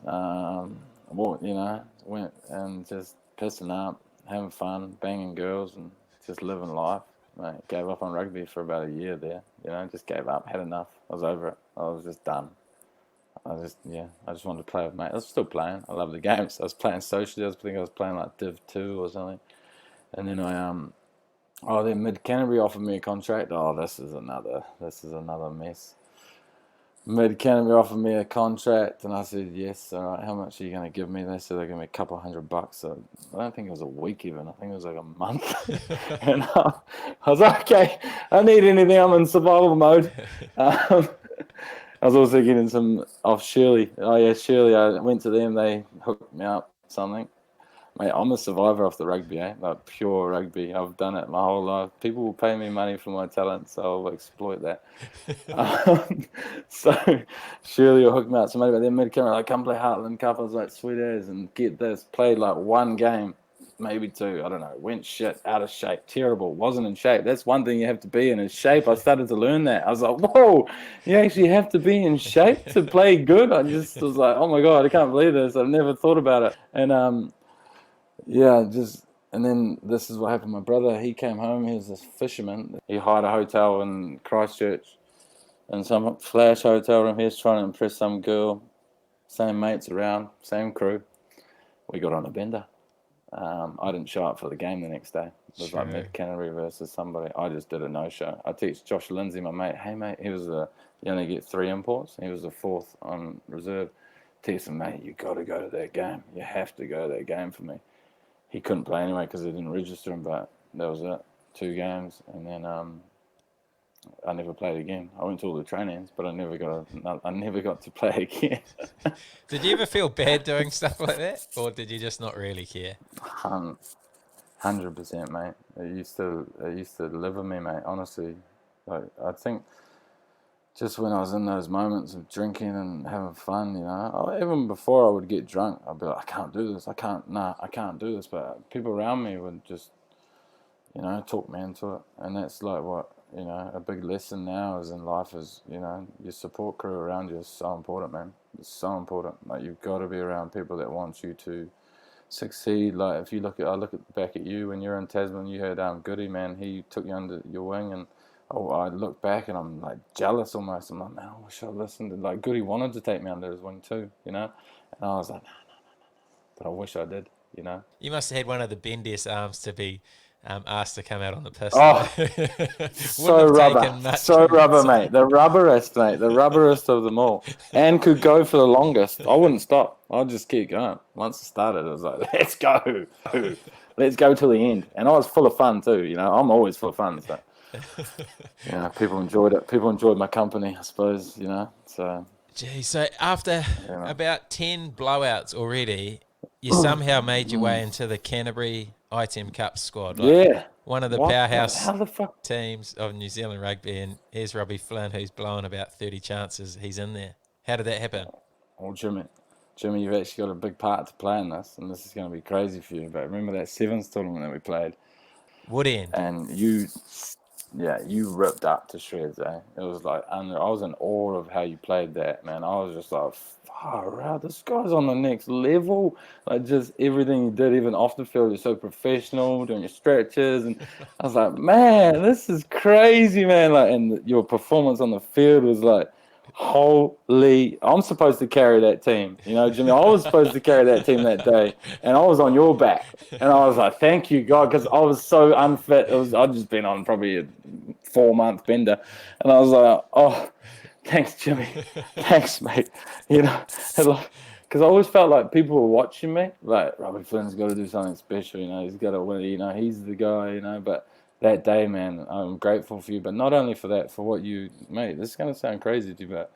Went and just pissing up, having fun, banging girls, and just living life. Mate, gave up on rugby for about a year there. You know, just gave up, had enough. I was over it. I was just done. I just wanted to play with mates. I was still playing. I love the games. I was playing socially. I think I was playing like Div 2 or something. And then then Mid Canterbury offered me a contract. Oh, this is another mess. Mid Canterbury offered me a contract, and I said yes. All right, how much are you going to give me? They said they're going to be a couple $100. So I don't think it was a week even. I think it was like a month. And I was like, okay, I don't need anything. I'm in survival mode. I was also getting some off Shirley. Oh yeah, Shirley. I went to them. They hooked me up something. Mate, I'm a survivor of the rugby, like pure rugby. I've done it my whole life. People will pay me money for my talent, so I'll exploit that. So Shirley will hook me up. Somebody about their mid-camera, like, come play Heartland Cup. I was like, sweet as, and get this. Played like one game, maybe 2. I don't know. Went shit, out of shape, terrible. Wasn't in shape. That's one thing you have to be in is shape. I started to learn that. I was like, whoa, you actually have to be in shape to play good. I just was like, oh my God, I can't believe this. I've never thought about it. And and then this is what happened. My brother, he came home. He was this fisherman. He hired a hotel in Christchurch, in some flash hotel room. He was trying to impress some girl. Same mates around, same crew. We got on a bender. I didn't show up for the game the next day. It was like Mid Canterbury versus somebody. I just did a no-show. I teach Josh Lindsay, my mate. Hey, mate, he was you only get 3 imports. He was the 4th on reserve. Teach him, mate, you got to go to that game. You have to go to that game for me. He couldn't play anyway because they didn't register him, but that was it. 2 games, and then I never played again. I went to all the trainings, but I never got to play again. Did you ever feel bad doing stuff like that, or did you just not really care? 100%, mate. It used to live with me, mate. Honestly, like I think just when I was in those moments of drinking and having fun, even before I would get drunk, I'd be like, I can't do this. I can't do this. But people around me would just, talk me into it, and that's like what. A big lesson now is in life is, your support crew around you is so important, man. It's so important. Like, you've got to be around people that want you to succeed. Like, if you I look back at you when you're in Tasman, you heard Goody, man, he took you under your wing, and I look back and I'm like jealous almost. I'm like, man, I wish I listened. Like, Goody wanted to take me under his wing too, and I was like, no, but I wish I did, You must have had one of the bendiest arms to be asked to come out on the piss. Oh, so rubber, mate. The rubberest of them all, and could go for the longest. I wouldn't stop. I'd just keep going. Once it started, it was like, let's go till the end. And I was full of fun too. I'm always full of fun. So, people enjoyed it. People enjoyed my company, I suppose. So. Gee, so after about 10 blowouts already, you somehow made your way into the Canterbury ITM Cup squad. One of the powerhouse teams of New Zealand rugby, and here's Robbie Flynn, who's blown about 30 chances. He's in there. How did that happen? Well, Jimmy, you've actually got a big part to play in this, and this is going to be crazy for you. But remember that Sevens tournament that we played? Woodend. And you ripped up to shreds, eh? It was like, I was in awe of how you played that, man. I was just like, far out, this guy's on the next level. Like, just everything you did, even off the field, you're so professional, doing your stretches, and I was like, man, this is crazy, man. Like, and your performance on the field was like, holy, I'm supposed to carry that team, Jimmy. I was supposed to carry that team that day, and I was on your back, and I was like, thank you, God, because I was so unfit. I'd just been on probably a 4-month bender, and I was like, oh, thanks, Jimmy, thanks, mate, because I always felt like people were watching me, like, Robbie Flynn's got to do something special, he's got to win, he's the guy, but that day, man, I'm grateful for you, but not only for that, for what you, mate, this is going to sound crazy to you, but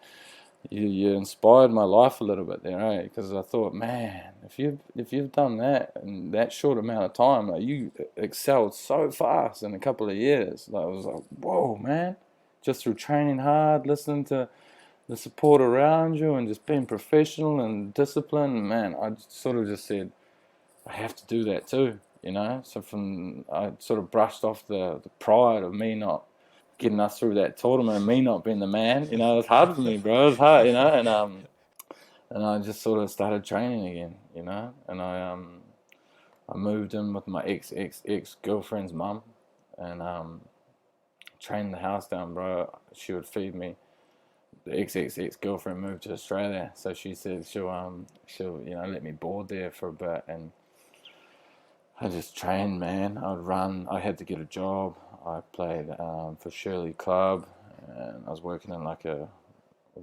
you inspired my life a little bit there, eh? Because I thought, man, if you've done that in that short amount of time, like, you excelled so fast in a couple of years. Like, I was like, whoa, man, just through training hard, listening to the support around you, and just being professional and disciplined, man, I sort of just said, I have to do that too. So I sort of brushed off the pride of me not getting us through that tournament and me not being the man. It was hard for me, bro. It was hard, and I just sort of started training again, and I moved in with my ex-girlfriend's mum, and trained the house down, bro. She would feed me. The ex-girlfriend moved to Australia, so she said she'll let me board there for a bit, and I just trained, man. I'd run. I had to get a job. I played for Shirley Club, and I was working in like a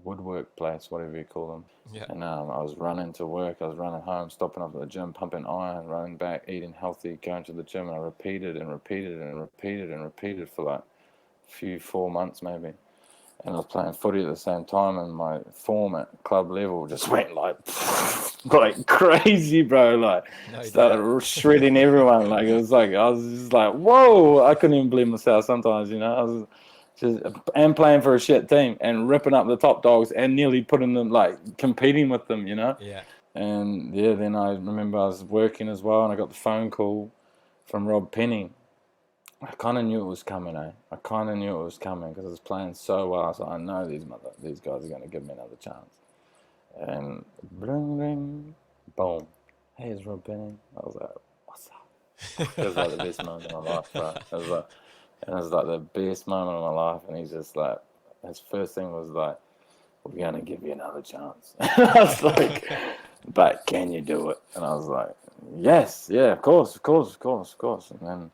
woodwork place, whatever you call them. Yeah. And I was running to work. I was running home, stopping up at the gym, pumping iron, running back, eating healthy, going to the gym. And I repeated for like a few 4 months maybe. And I was playing footy at the same time, and my form at club level just went like crazy, bro. Like, started shredding everyone. Like, it was like, I was just like, whoa! I couldn't even believe myself sometimes, I was just and playing for a shit team and ripping up the top dogs and nearly putting them, like, competing with them, Yeah. And then I remember I was working as well, and I got the phone call from Rob Penny. I kind of knew it was coming, eh? I kind of knew it was coming because I was playing so well. So I know these guys are going to give me another chance. And bling, bling, boom. Hey, it's Rob Penny. I was like, what's up? It was like the best moment of my life, bro. It was like the best moment of my life. And he's just like, his first thing was like, we're going to give you another chance. I was like, but can you do it? And I was like, yes, yeah, of course. And then,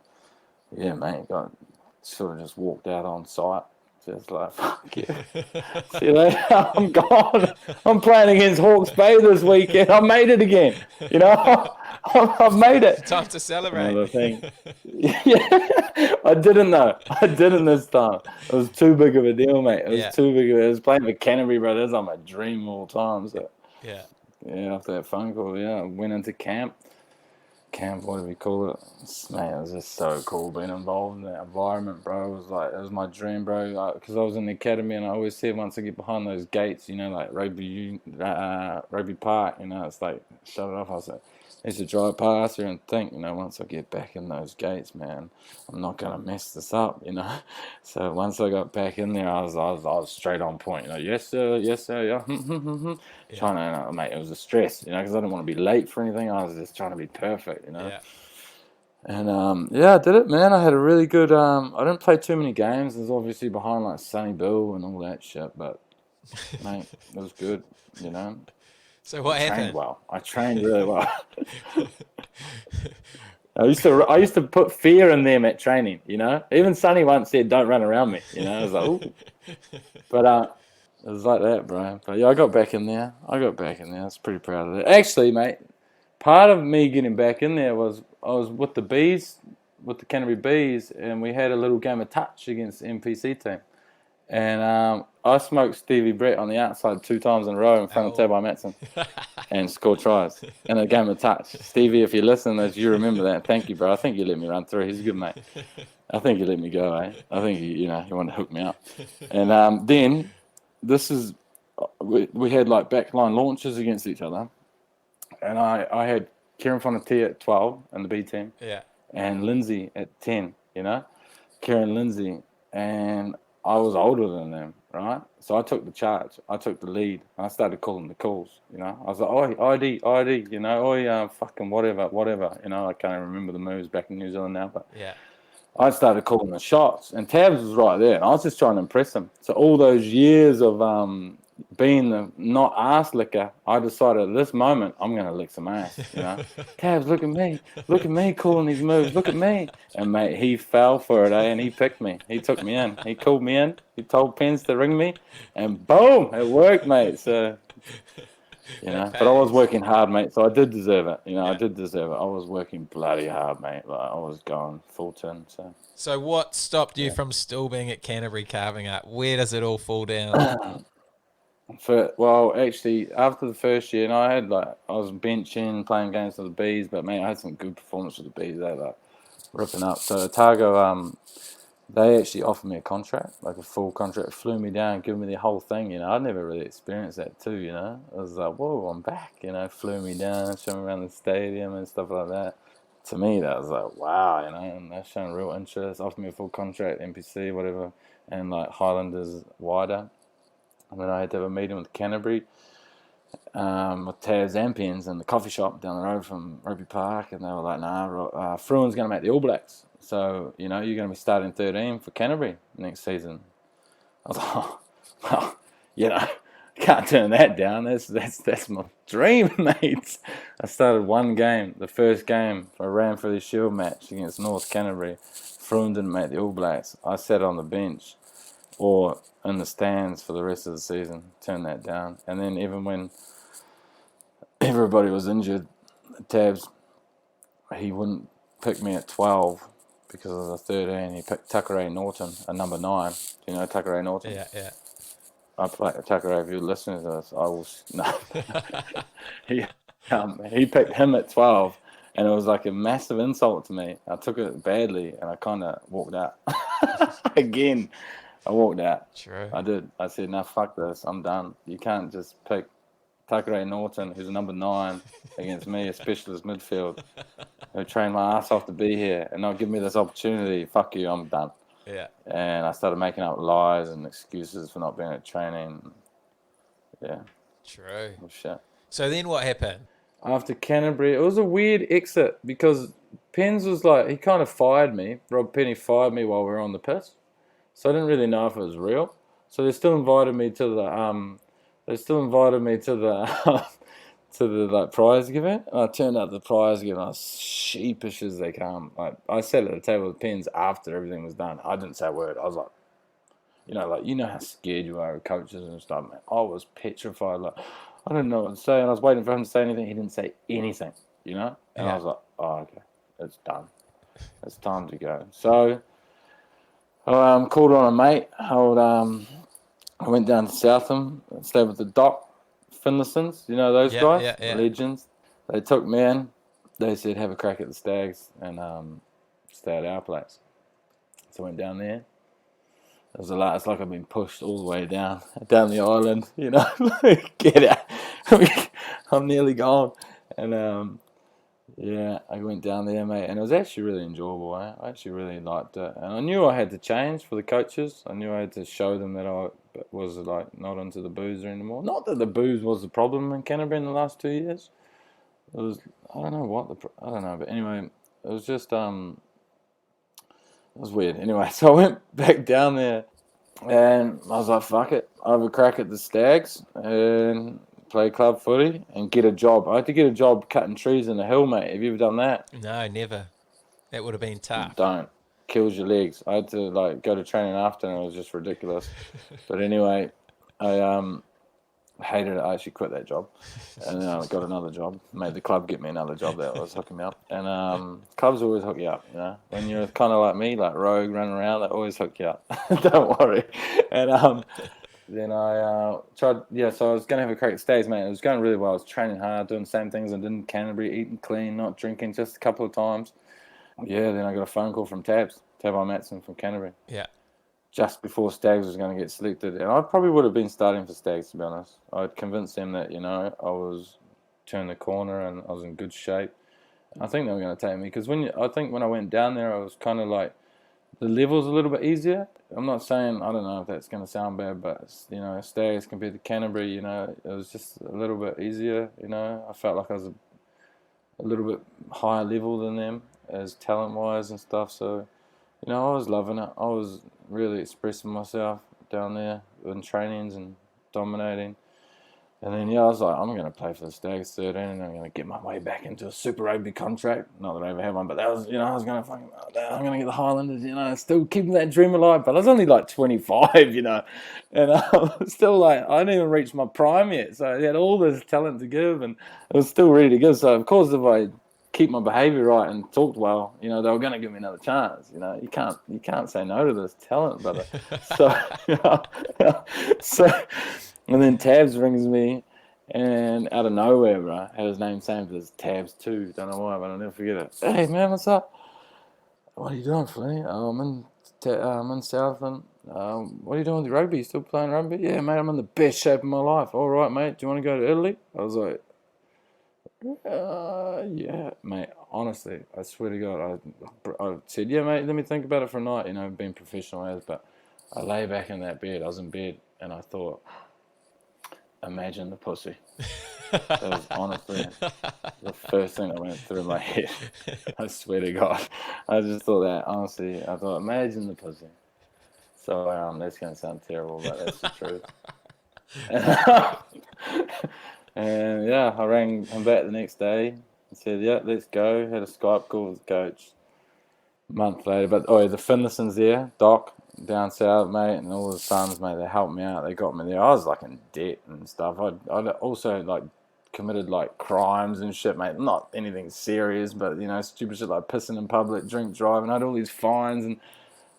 yeah, mate, sort of just walked out on site, just like, fuck you. See you later, I'm gone. I'm playing against Hawke's Bay this weekend. I made it again, I've made it. Time to celebrate. Another thing. Yeah, I didn't know. I didn't this time. It was too big of a deal, mate. It was too big of it. It was playing for Canterbury, bro. That's like my dream all time. So Yeah. yeah, after that phone call, I went into camp. What do we call it? Man, it was just so cool being involved in that environment, bro. It was my dream, bro. Because I was in the academy, and I always said once I get behind those gates, like Rugby Park, it's like shut it off. I was like, I used to drive past here and think, once I get back in those gates, man, I'm not gonna mess this up, So once I got back in there, I was straight on point, yes sir, yeah. Trying to, mate, it was a stress, because I didn't want to be late for anything. I was just trying to be perfect, Yeah. And I did it, man. I had a really good. I didn't play too many games. I was obviously behind like Sonny Bill and all that shit, but mate, it was good, So what happened? I trained really well. I used to put fear in them at training, Even Sonny once said, "Don't run around me," I was like, "Ooh," but it was like that, bro. But yeah, I got back in there. I was pretty proud of it. Actually, mate, part of me getting back in there was I was with the Bees, with the Canterbury Bees, and we had a little game of touch against the NPC team. And I smoked Stevie Brett on the outside 2 times in a row in front of Tabai Matson and scored tries in a game of touch. Stevie, if you listen, as you remember that, thank you, bro. I think you let me run through. He's a good mate. I think you let me go, eh? I think you want to hook me up. And then this is we had like backline launches against each other, and I had Kieran Fonatia at 12 in the B team, and Lindsay at 10. Kieran, Lindsay, and I was older than them, right? So I took the charge, I took the lead, and I started calling the calls. I was like, "Oi, ID, oi, fucking whatever, I can't even remember the moves back in New Zealand now, but I started calling the shots, and Tabs was right there, and I was just trying to impress him. So all those years of being the not ass licker, I decided at this moment I'm going to lick some ass, Tabs, look at me calling these moves, look at me. And mate, he fell for it, and he picked me. He took me in. He called me in. He told Pens to ring me, and boom, it worked, mate. So... but I was working hard, mate, so I did deserve it. I did deserve it. I was working bloody hard, mate. Like, I was going full tin. So what stopped you from still being at Canterbury carving up? Where does it all fall down? Actually, after the first year, and I was benching, playing games for the Bees, but mate, I had some good performance with the Bees. They were ripping up. So Otago, they actually offered me a contract, like a full contract, flew me down, gave me the whole thing, I'd never really experienced that too, I was like, whoa, I'm back, flew me down, showed me around the stadium and stuff like that. To me, that was like, wow, and they're showing real interest, offered me a full contract, NPC, whatever, and like Highlanders wider. And then I had to have a meeting with Canterbury, with Taz and Pens in the coffee shop down the road from Rugby Park, and they were like, nah, Fruin's going to make the All Blacks. So, you're going to be starting 13 for Canterbury next season. I was like, well, can't turn that down. That's my dream, mate. I started one game, the first game. I ran for the Shield match against North Canterbury. Fruin didn't make the All Blacks. I sat on the bench or in the stands for the rest of the season. Turned that down. And then even when everybody was injured, Tabs, he wouldn't pick me at 12 because I was a 13. He picked Tucker Norton, a number 9. Do you know Tucker Norton? Yeah. I play Tucker. If you're listening to this, I was no. He picked him at 12, and it was like a massive insult to me. I took it badly, and I kind of walked out. Again, I walked out. True. I did. I said, "No, fuck this. I'm done. You can't just pick Tucker Norton, who's a number 9, against me, a specialist midfield, who trained my ass off to be here, and not give me this opportunity. Fuck you. I'm done." Yeah. And I started making up lies and excuses for not being at training. Yeah. True. Oh, shit. So then what happened? After Canterbury, it was a weird exit because Pens was like, he kind of fired me. Rob Penny fired me while we were on the piss. So I didn't really know if it was real. So they still invited me to the, to the like prize giving, and I turned up the prize giving. I was sheepish as they come. Like, I sat at the table with Pens after everything was done. I didn't say a word. I was like, you know how scared you are of coaches and stuff, man. I was petrified. Like, I didn't know what to say, and I was waiting for him to say anything. He didn't say anything. you know? And Yeah. I was like, oh, okay, it's done. It's time to go. So I called on a mate. I went down to Southam, stayed with the Doc Finlaysons, you know those Yeah, guys, yeah, yeah. legends. They took me in. They said, have a crack at the Stags and stay at our place. So I went down there. It was a lot. It's like I've been pushed all the way down the island, you know. Get out. I'm nearly gone. And yeah, I went down there, mate, and it was actually really enjoyable. I actually really liked it, and I knew I had to change for the coaches. I knew I had to show them that I was like not into the boozer anymore. Not that the booze was the problem in Canterbury in the last 2 years. It was, I don't know I don't know, but anyway, it was just it was weird. Anyway, so I went back down there, and I was like, fuck it, I have a crack at the Stags and play club footy and get a job. I had to get a job cutting trees in the hill, mate. Have you ever done that? No, never. That would have been tough. Don't. Kills your legs. I had to like go to training after, and it was just ridiculous. But anyway, I hated it. I actually quit that job, and then I got another job. Made the club get me another job that was hooking me up. And clubs always hook you up, you know. When you're kind of like me, like rogue, running around, they always hook you up. Don't worry. And then I tried. Yeah, so I was gonna have a crack at Stays, mate. It was going really well. I was training hard, doing the same things I did in Canterbury, eating clean, not drinking, just a couple of times. Yeah, then I got a phone call from Tabby Matson from Canterbury, Yeah. just before Stags was going to get selected. And I probably would have been starting for Stags, to be honest. I'd convinced them that, you know, I was turned the corner and I was in good shape. I think they were going to take me because I think when I went down there, I was kind of like, the level's a little bit easier. I'm not saying, I don't know if that's going to sound bad, but, you know, Stags compared to Canterbury, you know, it was just a little bit easier, you know. I felt like I was a little bit higher level than them as talent-wise and stuff. So, you know, I was loving it. I was really expressing myself down there in trainings and dominating. And then, yeah, I was like, I'm going to play for the Stags 13 and I'm going to get my way back into a Super Rugby contract. Not that I ever had one, but that was, you know, I was going to I'm going to get the Highlanders, you know, still keeping that dream alive. But I was only like 25, you know, and I was still like, I hadn't even reached my prime yet. So I had all this talent to give and I was still ready to give. So, of course, if I keep my behaviour right and talked well, you know, they were going to give me another chance. You know, you can't say no to this talent, brother. So, you know, so, and then Tabs rings me, and out of nowhere, bro, had his name same as Tabs too. Don't know why, but I'll never forget it. Hey man, what's up? What are you doing, Flynn? I'm in Southland. What are you doing with rugby? You still playing rugby? Yeah, mate, I'm in the best shape of my life. All right, mate. Do you want to go to Italy? I was like, yeah, mate. Honestly, I swear to God, I said, yeah, mate. Let me think about it for a night. You know, being professional as, but I lay back in that bed. I was in bed, and I thought, imagine the pussy. That was honestly the first thing that went through my head. I swear to God, I just thought that. Honestly, I thought, imagine the pussy. So that's gonna sound terrible, but that's the truth. And yeah, I rang him back the next day and said, yeah, let's go. Had a Skype call with the coach a month later. But, the Finlaysons there, Doc, down south, mate, and all the sons, mate, they helped me out. They got me there. I was, like, in debt and stuff. I'd also, like, committed, like, crimes and shit, mate. Not anything serious, but, you know, stupid shit like pissing in public, drink driving. I had all these fines, and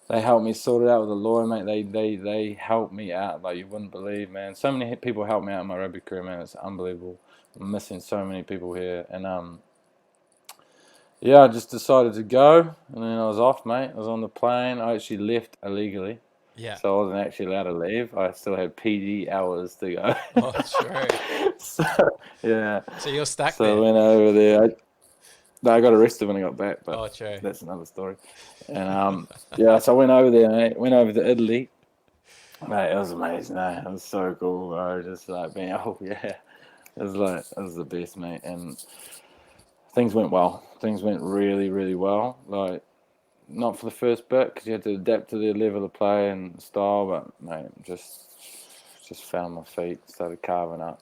they helped me sort it out with a lawyer, mate. They helped me out like you wouldn't believe, man. So many people helped me out in my rugby career, man. It's unbelievable. I'm missing so many people here, and yeah, I just decided to go, and then I was off, mate. I was on the plane. I actually left illegally, Yeah. so I wasn't actually allowed to leave. I still had PD hours to go. Oh, true. So yeah. So you're stuck So there. I went over there. I got arrested when I got back, but Oh, true. that's another story. And yeah, so I went over there, mate. Went over to Italy. Mate, it was amazing, eh? It was so cool, bro. Just like being, oh yeah. It was the best, mate. And things went well. Things went really, really well. Like, not for the first bit, because you had to adapt to their level of play and style, but, mate, just found my feet, started carving up.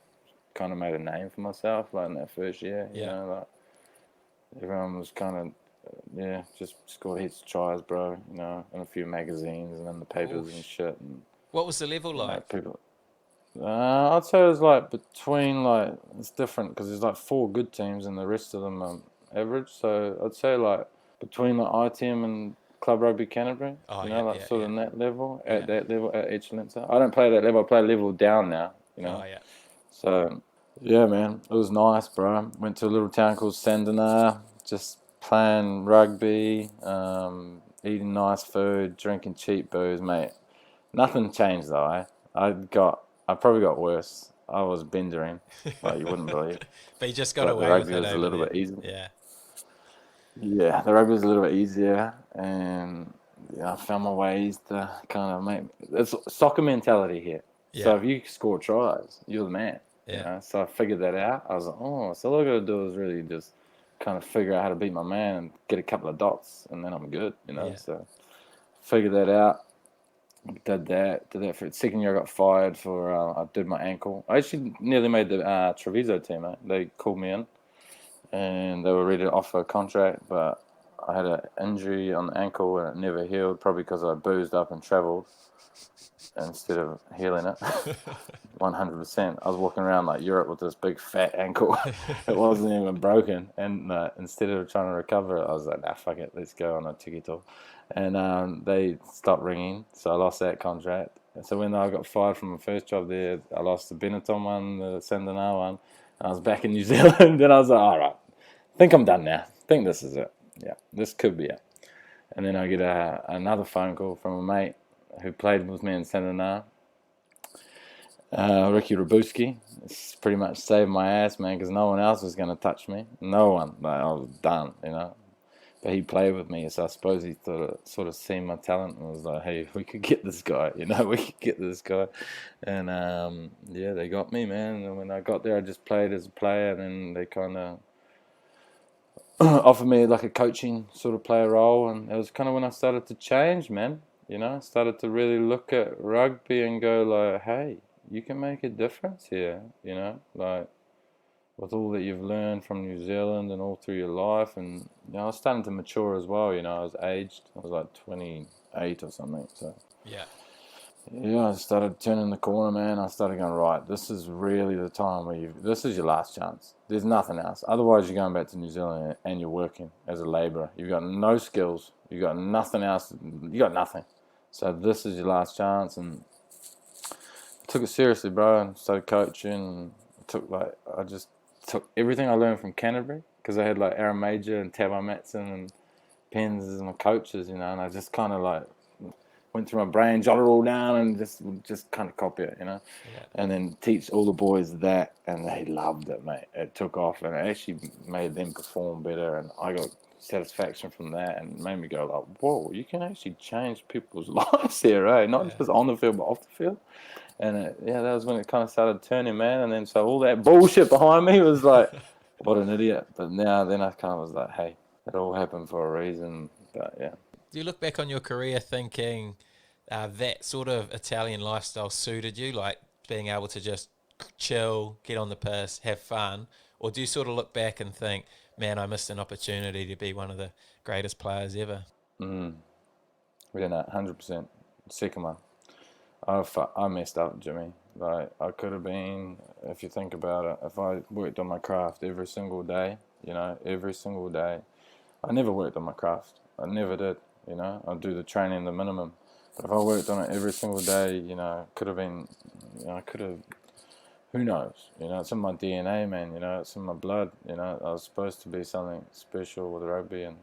Kind of made a name for myself, like, in that first year, you know, like, everyone was kind of, just scored heaps of tries, bro, you know, in a few magazines and in the papers and shit. And, What was the level you know, like? people, I'd say it was like between like it's different because there's like 4 good teams and the rest of them are average. So I'd say like between the ITM and Club Rugby Canterbury, Oh, like yeah, sort of in that level, yeah. at that level at Vincenza. I don't play that level. I play a level down now. Oh, yeah. So yeah, man, it was nice, bro. Went to a little town called Sandana, just playing rugby, eating nice food, drinking cheap booze, mate. Nothing changed though. I probably got worse. I was bendering, like you wouldn't believe. But you just got But the away with rugby it was a over little there. bit easier. Yeah. Yeah, the rugby was a little bit easier, and yeah, I found my ways to kind of make. It's soccer mentality here. Yeah. So if you score tries, you're the man. Yeah. So I figured that out. I was like, oh, so all I got to do is really just kind of figure out how to beat my man and get a couple of dots, and then I'm good. Yeah. So figured that out. Did that for the second year. I got fired for I did my ankle. I actually nearly made the Treviso team. Mate. They called me in, and they were ready to offer a contract, but I had an injury on the ankle and it never healed, probably because I boozed up and travelled instead of healing it. 100%. I was walking around like Europe with this big fat ankle. It wasn't even broken, and instead of trying to recover it, I was like, nah, fuck it, let's go on a tiki-talk. And they stopped ringing, so I lost that contract. And so when I got fired from my first job there, I lost the Benetton one, the Sandana one, and I was back in New Zealand. And I was like, all right, I think I'm done now. I think this is it. Yeah, this could be it. And then I get another phone call from a mate who played with me in Sandana, Ricky Robuski. It's pretty much saved my ass, man, because no one else was going to touch me. No one. Like, I was done. But he played with me, so I suppose he sort of seen my talent and was like, hey, we could get this guy, we could get this guy. And yeah, they got me, man. And when I got there, I just played as a player, and then they kind of offered me like a coaching sort of player role, and it was kind of when I started to change, man. I started to really look at rugby and go like, hey, you can make a difference here, like with all that you've learned from New Zealand and all through your life. And I was starting to mature as well. I was aged. I was like 28 or something. So Yeah. yeah, I started turning the corner, man. I started going, right, this is really the time where this is your last chance. There's nothing else. Otherwise, you're going back to New Zealand and you're working as a labourer. You've got no skills. You've got nothing else. You got nothing. So this is your last chance. And I took it seriously, bro, and started coaching. And I just took everything I learned from Canterbury, because I had like Aaron Major and Tavo Matson and Pens as my coaches, and I just kind of like went through my brain, jotted it all down, and just kind of copy it, Yeah. and then teach all the boys that, and they loved it, mate. It took off, and it actually made them perform better, and I got satisfaction from that, and made me go like, whoa, you can actually change people's lives here, right? Not just on the field, but off the field. And that was when it kind of started turning, man. And then so all that bullshit behind me was like, what an idiot. But then I kind of was like, hey, it all happened for a reason. But yeah. Do you look back on your career thinking that sort of Italian lifestyle suited you, like being able to just chill, get on the piss, have fun? Or do you sort of look back and think, man, I missed an opportunity to be one of the greatest players ever? We did that 100%. Second one. I messed up, Jimmy. Like, I could have been, if you think about it, if I worked on my craft every single day, every single day. I never worked on my craft. I never did, I'd do the training, the minimum. But if I worked on it every single day, could have been, I could have, who knows? It's in my DNA, man, it's in my blood, I was supposed to be something special with rugby, and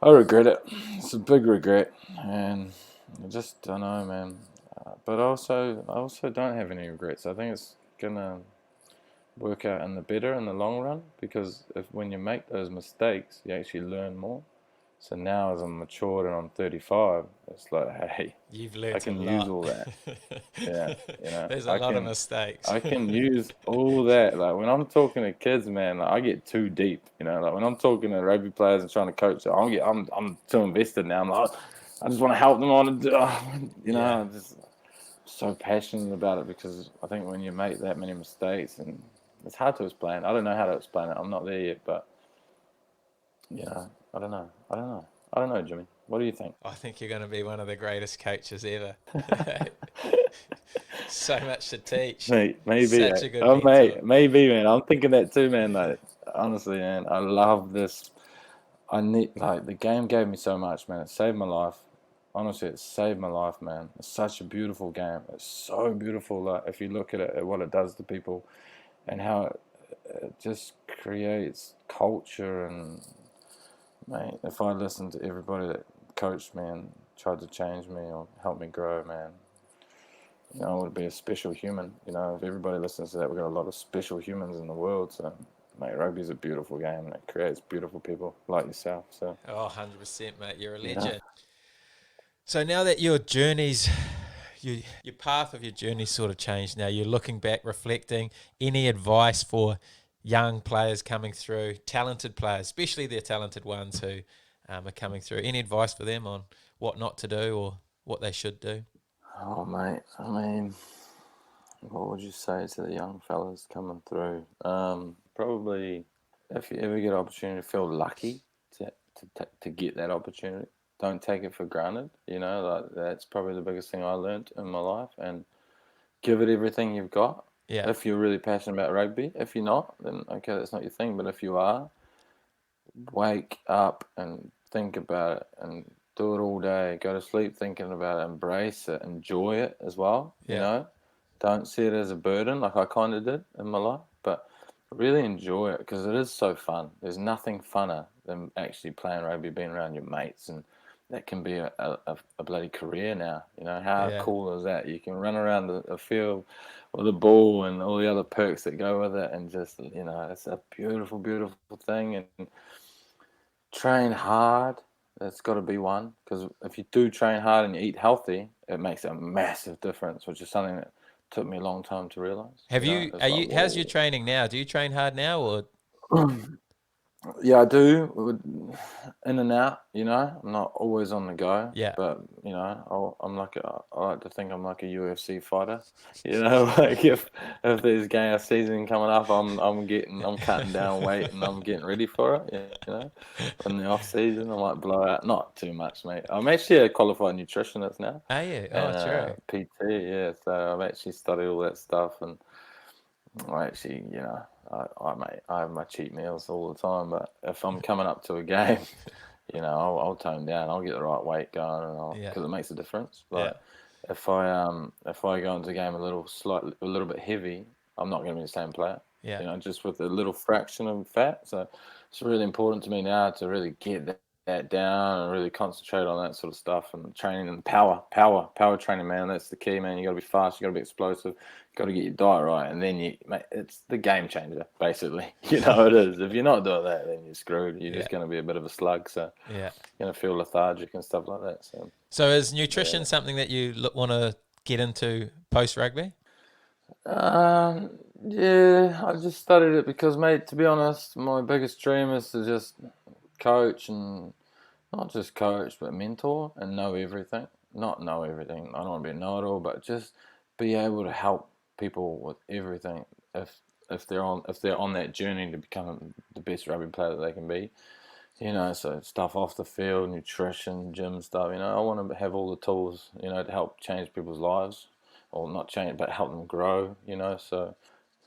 I regret it. It's a big regret, and I just don't know, man. But I also don't have any regrets. I think it's gonna work out in the better in the long run, because when you make those mistakes, you actually learn more. So now, as I'm matured and I'm 35, it's like, hey, You've I learnt a can use lot. all that. Yeah, There's a lot of mistakes. I can use all that. Like when I'm talking to kids, man, like I get too deep. Like when I'm talking to rugby players and trying to coach them, I'm too invested now. I'm like, I just want to help them on, Yeah. I'm just so passionate about it, because I think when you make that many mistakes, and it's hard to explain. I don't know how to explain it. I'm not there yet, but I don't know. I don't know, Jimmy. What do you think? I think you're going to be one of the greatest coaches ever. So much to teach. Maybe, Such a good oh, mentor. maybe, man. I'm thinking that too, man. Like, honestly, man, I love this. The game gave me so much, man. It saved my life. Honestly, it saved my life, man. It's such a beautiful game. It's so beautiful. Like, if you look at it, at what it does to people, and how it just creates culture. And mate, if I listened to everybody that coached me and tried to change me or help me grow, man, I would be a special human. If everybody listens to that, we've got a lot of special humans in the world. So, mate, rugby's a beautiful game and it creates beautiful people like yourself. So, Oh, 100%, mate. You're a yeah. legend. So now that your path of your journey sort of changed now, you're looking back, reflecting, any advice for young players coming through, talented players, especially the talented ones who are coming through, any advice for them on what not to do or what they should do? Oh, mate, I mean, what would you say to the young fellas coming through? Probably, if you ever get an opportunity, feel lucky to get that opportunity. Don't take it for granted. Like that's probably the biggest thing I learned in my life. And give it everything you've got. Yeah, If you're really passionate about rugby, if you're not, then okay, that's not your thing. But if you are, wake up and think about it and do it all day. Go to sleep thinking about it, embrace it, enjoy it as well. yeah, Don't see it as a burden like I kind of did in my life, but really enjoy it because it is so fun. There's nothing funner than actually playing rugby, being around your mates, and that can be a bloody career now. How yeah, cool is that? You can run around the field with a ball and all the other perks that go with it, and just it's a beautiful, beautiful thing. And train hard. That's got to be one, because if you do train hard and you eat healthy, it makes a massive difference, which is something that took me a long time to realize. It's like, how's your whoa. training now? Do you train hard now or? Yeah, I do. In and out. I'm not always on the go, Yeah, but I like to think I'm like a UFC fighter. Like if there's game season coming up, I'm cutting down weight and I'm getting ready for it. In the off season, I might blow out, not too much, mate. I'm actually a qualified nutritionist now, are you? Oh, and true. PT. Yeah, so I've actually studied all that stuff. And I actually, I have my cheat meals all the time. But if I'm coming up to a game, I'll tone down. I'll get the right weight going, and Yeah, because it makes a difference. yeah, Like if I go into a game a little bit heavy, I'm not going to be the same player. yeah, Just with a little fraction of fat. So it's really important to me now to really get that down and really concentrate on that sort of stuff and training and power training, man. That's the key, man. You got to be fast. You got to be explosive. Got to get your diet right, and then mate, it's the game changer, basically. It is. If you're not doing that, then you're screwed. You're yeah, just going to be a bit of a slug. So yeah. you're going to feel lethargic and stuff like that. So So is yeah. nutrition something that you want to get into post rugby? Yeah, I just studied it because, mate, to be honest, my biggest dream is to just coach, and not just coach, but mentor and know everything. Not know everything. I don't want to be a know-it-all, but just be able to help people with everything if if they're on that journey to become the best rugby player that they can be. So stuff off the field, nutrition, gym stuff. I want to have all the tools, to help change people's lives, or not change, but help them grow. So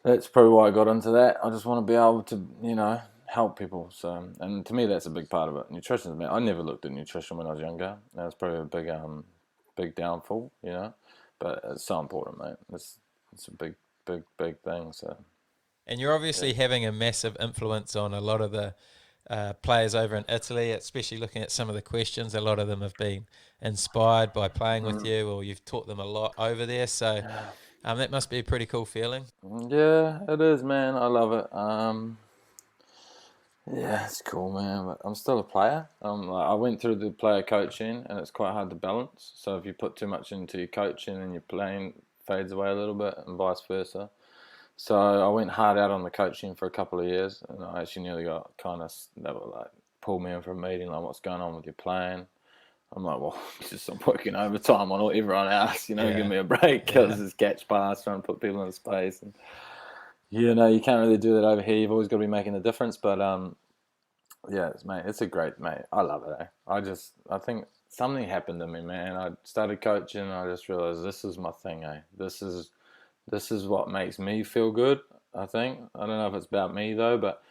that's probably why I got into that. I just want to be able to, help people. So, and to me, that's a big part of it. Nutrition, man. I never looked at nutrition when I was younger. That was probably a big downfall. But it's so important, mate. It's a big thing. So, And you're yeah. obviously having a massive influence on a lot of the players over in Italy, especially looking at some of the questions. A lot of them have been inspired by playing with Mm. you, or you've taught them a lot over there. So that must be a pretty cool feeling. Yeah, it is, man. I love it. Yeah, it's cool, man. But I'm still a player. I went through the player coaching, and it's quite hard to balance. So if you put too much into your coaching and your playing fades away a little bit, and vice versa. So I went hard out on the coaching for a couple of years, and I actually nearly got they were like pulled me in for a meeting, like, what's going on with your playing? I'm like, well, just I'm working overtime on everyone else, give Yeah, me a break, yeah, because it's catch pass, trying to put people in space, and you can't really do that over here. You've always got to be making a difference, but yeah, mate, it's a great, mate. I love it. I think something happened to me, man. I started coaching, and I just realized this is my thing, eh? This is this is what makes me feel good, I think. I don't know if it's about me though, but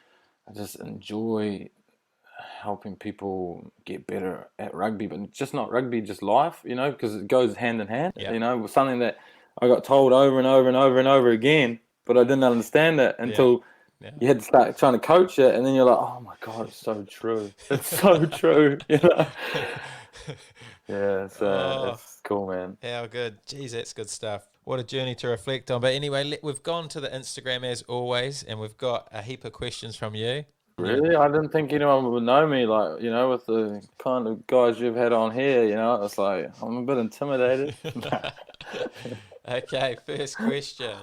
I just enjoy helping people get better at rugby, but just not rugby, just life, because it goes hand in hand, Yeah. with something that I got told over and over and over and over again, but I didn't understand it Yeah. until Yeah. you had to start trying to coach it, and then you're like, oh my God, it's so true. It's so true, Yeah, so Oh, it's cool, man. how good. Jeez, that's good stuff. What a journey to reflect on. But anyway, we've gone to the Instagram as always, and we've got a heap of questions from you. Really? I didn't think anyone would know me, like, with the kind of guys you've had on here, it's like, I'm a bit intimidated. Okay, first question.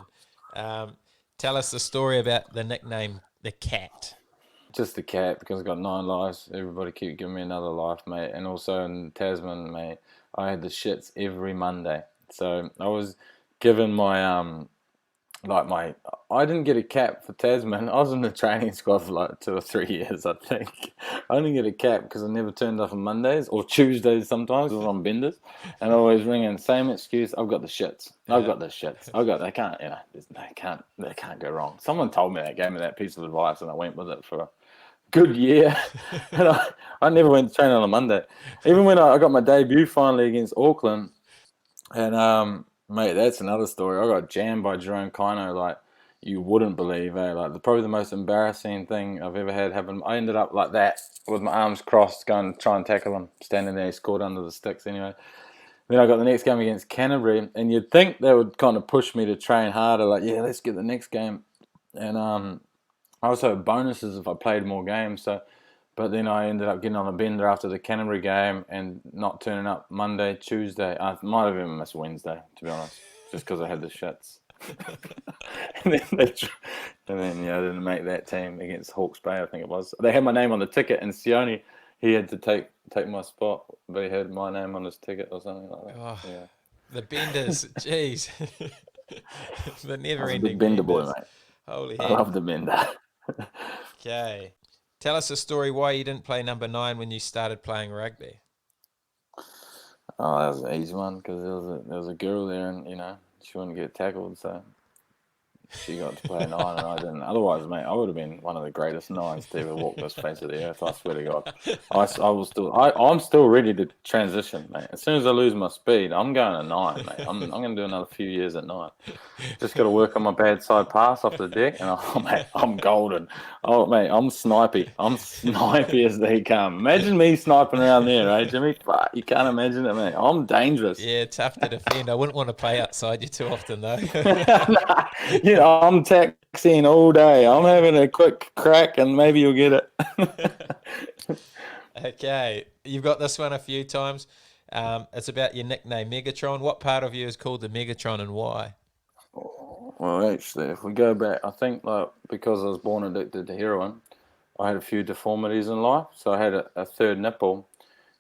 Um, Tell us the story about the nickname, the Cat. Just the cat, because I've got 9 lives. Everybody keep giving me another life, mate. And also in Tasman, mate, I had the shits every Monday. So I was given I didn't get a cap for Tasman. I was in the training squad for like 2 or 3 years, I think. I didn't get a cap because I never turned up on Mondays or Tuesdays sometimes. I was on benders, and I always ring in same excuse. I've got the shits. I've got the shits. They can't, they can't go wrong. Someone told me that, gave me that piece of advice, and I went with it for a good year. And I never went to training on a Monday. Even when I got my debut finally against Auckland, and mate, that's another story. I got jammed by Jerome Kino like you wouldn't believe, eh? Like probably the most embarrassing thing I've ever had happen. I ended up like that with my arms crossed, going to try and tackle him, standing there, he scored under the sticks anyway. Then I got the next game against Canterbury, and you'd think they would kind of push me to train harder, like, yeah, let's get the next game. And I also had bonuses if I played more games, so but then I ended up getting on a bender after the Canterbury game and not turning up Monday, Tuesday. I might have even missed Wednesday, to be honest, just because I had the shits. and then I didn't make that team against Hawke's Bay, I think it was. They had my name on the ticket, and Sione, he had to take my spot, but he had my name on his ticket or something like that. Oh, Yeah. the benders, jeez. The I was a never-ending big bender boy, benders. mate. Holy I heck. love the bender. Okay. Tell us a story why you didn't play number 9 when you started playing rugby. Oh, that was an easy one because there was a girl there, and she wouldn't get tackled, so she got to play 9 and I didn't. Otherwise, mate, I would have been one of the greatest 9s to ever walk this face of the earth. I swear to God. I'm still ready to transition, mate. As soon as I lose my speed, I'm going to 9, mate. I'm going to do another few years at 9. Just got to work on my bad side pass off the deck, and mate, I'm golden. Oh, mate, I'm snipey. I'm snipey as they come. Imagine me sniping around there, eh, Jimmy? Fuck, you can't imagine it, mate. I'm dangerous. Yeah, tough to defend. I wouldn't want to play outside you too often, though. I'm taxiing all day. I'm having a quick crack, and maybe you'll get it. Okay, you've got this one a few times. It's about your nickname, Megatron. What part of you is called the Megatron and why? Well, actually, if we go back, I think because I was born addicted to heroin, I had a few deformities in life. So I had a third nipple,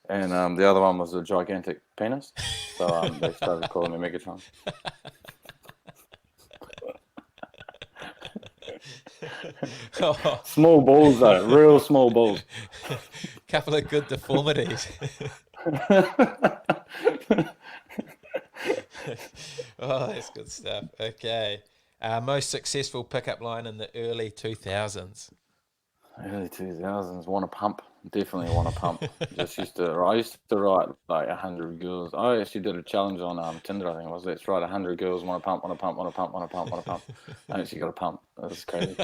and the other one was a gigantic penis. So they started calling me Megatron. Oh. Small balls, though. Real small balls. Couple of good deformities. Oh, that's good stuff. Okay. Most successful pickup line in the early 2000s. Early 2000s, want to pump. Definitely want to pump. I used to write like 100 girls. I actually did a challenge on Tinder, I think it was. Let's write 100 girls, want to pump, want to pump, want to pump, want to pump, want to pump. I actually got a pump. That was crazy.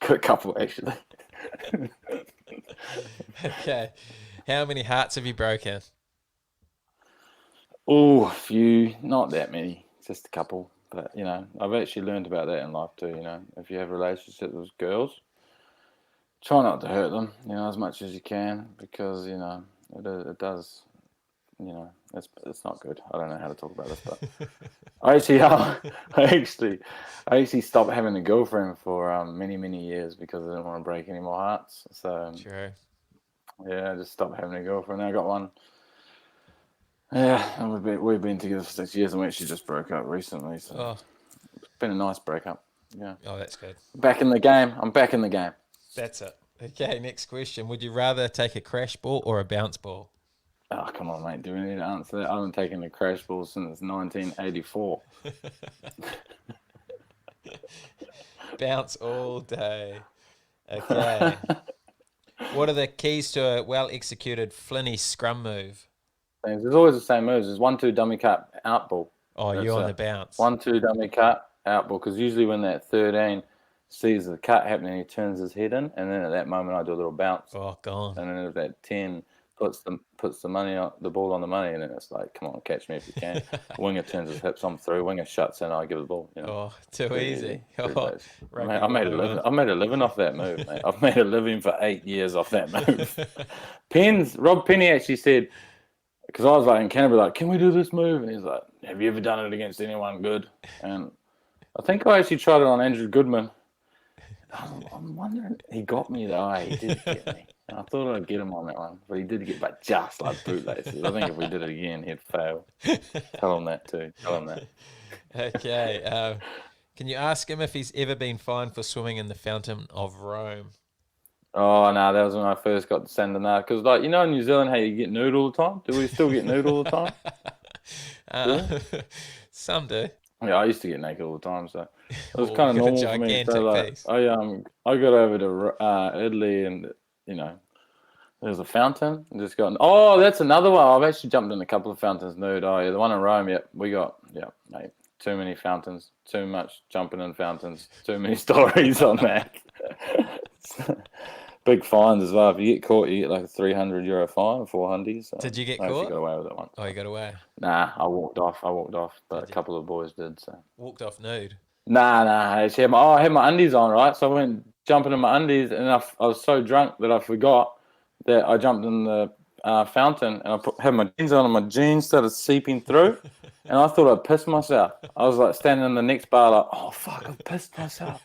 Got a couple, actually. Okay. How many hearts have you broken? Oh, a few. Not that many. Just a couple. But, I've actually learned about that in life too, If you have relationships with girls, try not to hurt them, as much as you can, because, it does, it's not good. I don't know how to talk about this, but I actually stopped having a girlfriend for many, many years because I didn't want to break any more hearts. So, True. yeah, I just stopped having a girlfriend. I got one. Yeah, and we've been together for 6 years, and we actually just broke up recently. So Oh, it's been a nice breakup. Yeah. oh, that's good. Back in the game. I'm back in the game. That's it. Okay, next question. Would you rather take a crash ball or a bounce ball? Oh, come on, mate. Do we need to answer that? I haven't taken a crash ball since 1984. Bounce all day. Okay. What are the keys to a well-executed Flinny scrum move? There's always the same moves. There's 1-2 dummy cut, out ball. Oh, That's you on it. the bounce. 1-2 dummy cut, out ball. Because usually when that 13 sees the cut happening, he turns his head in, and then at that moment I do a little bounce. Oh, gone. And then if that 10 puts the money on the ball on the money, and then it's like, come on, catch me if you can. Winger turns his hips, I'm through. Winger shuts in, I give the ball. Oh, too Pretty easy. pretty Oh, basic. Rugby I made a 101. living. I made a living off that move, mate. I've made a living for 8 years off that move. Rob Penny actually said, because I was like in Canterbury, like, can we do this move? And he's like, have you ever done it against anyone good? And I think I actually tried it on Andrew Goodman. I'm wondering, he got me though. He did get me. I thought I'd get him on that one, but he did get, but just like bootlaces. I think if we did it again, he'd fail. Tell him that too. Tell him that. Okay. Can you ask him if he's ever been fined for swimming in the Fountain of Rome? Oh no, that was when I first got to Sandon because, like, in New Zealand, how you get nude all the time. Do we still get nude all the time? Some do. Yeah, I used to get naked all the time, so it was kind of normal for me. So like, piece. I got over to Italy, and there's a fountain. Just got. Oh, that's another one. I've actually jumped in a couple of fountains nude. Oh yeah, the one in Rome. Yep, we got. Yep, mate. Too many fountains. Too much jumping in fountains. Too many stories on that. Big fines as well. If you get caught, you get like a €300 fine, 400. So did you get I caught? actually got away with it once. Oh, you got away. Nah, I walked off, but a couple of boys did. So walked off nude. Nah. I had my undies on, right? So I went jumping in my undies, and I was so drunk that I forgot that I jumped in the fountain, and I had my jeans on, and my jeans started seeping through. And I thought I'd pissed myself. I was like standing in the next bar like, oh, fuck, I've pissed myself.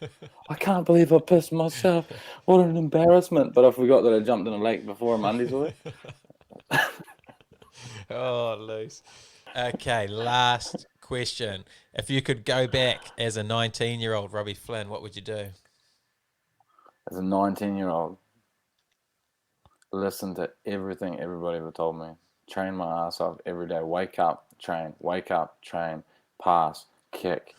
I can't believe I pissed myself. What an embarrassment. But I forgot that I jumped in a lake before my undies were there. Oh, loose. Okay, last question. If you could go back as a 19-year-old Robbie Flynn, what would you do? As a 19-year-old, listen to everything everybody ever told me. Train my ass off every day. Wake up, train, pass, kick,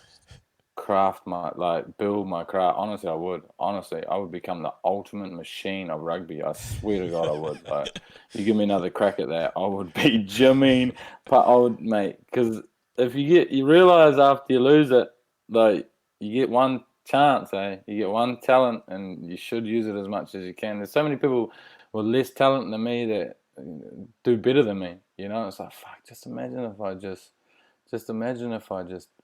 build my craft. Honestly, I would. Honestly, I would become the ultimate machine of rugby. I swear to God, I would. Like, you give me another crack at that, I would be gymming. But I would, mate, because if you realize after you lose it, like, you get one chance, you get one talent, and you should use it as much as you can. There's so many people with less talent than me that do better than me. It's like, fuck, just imagine if I just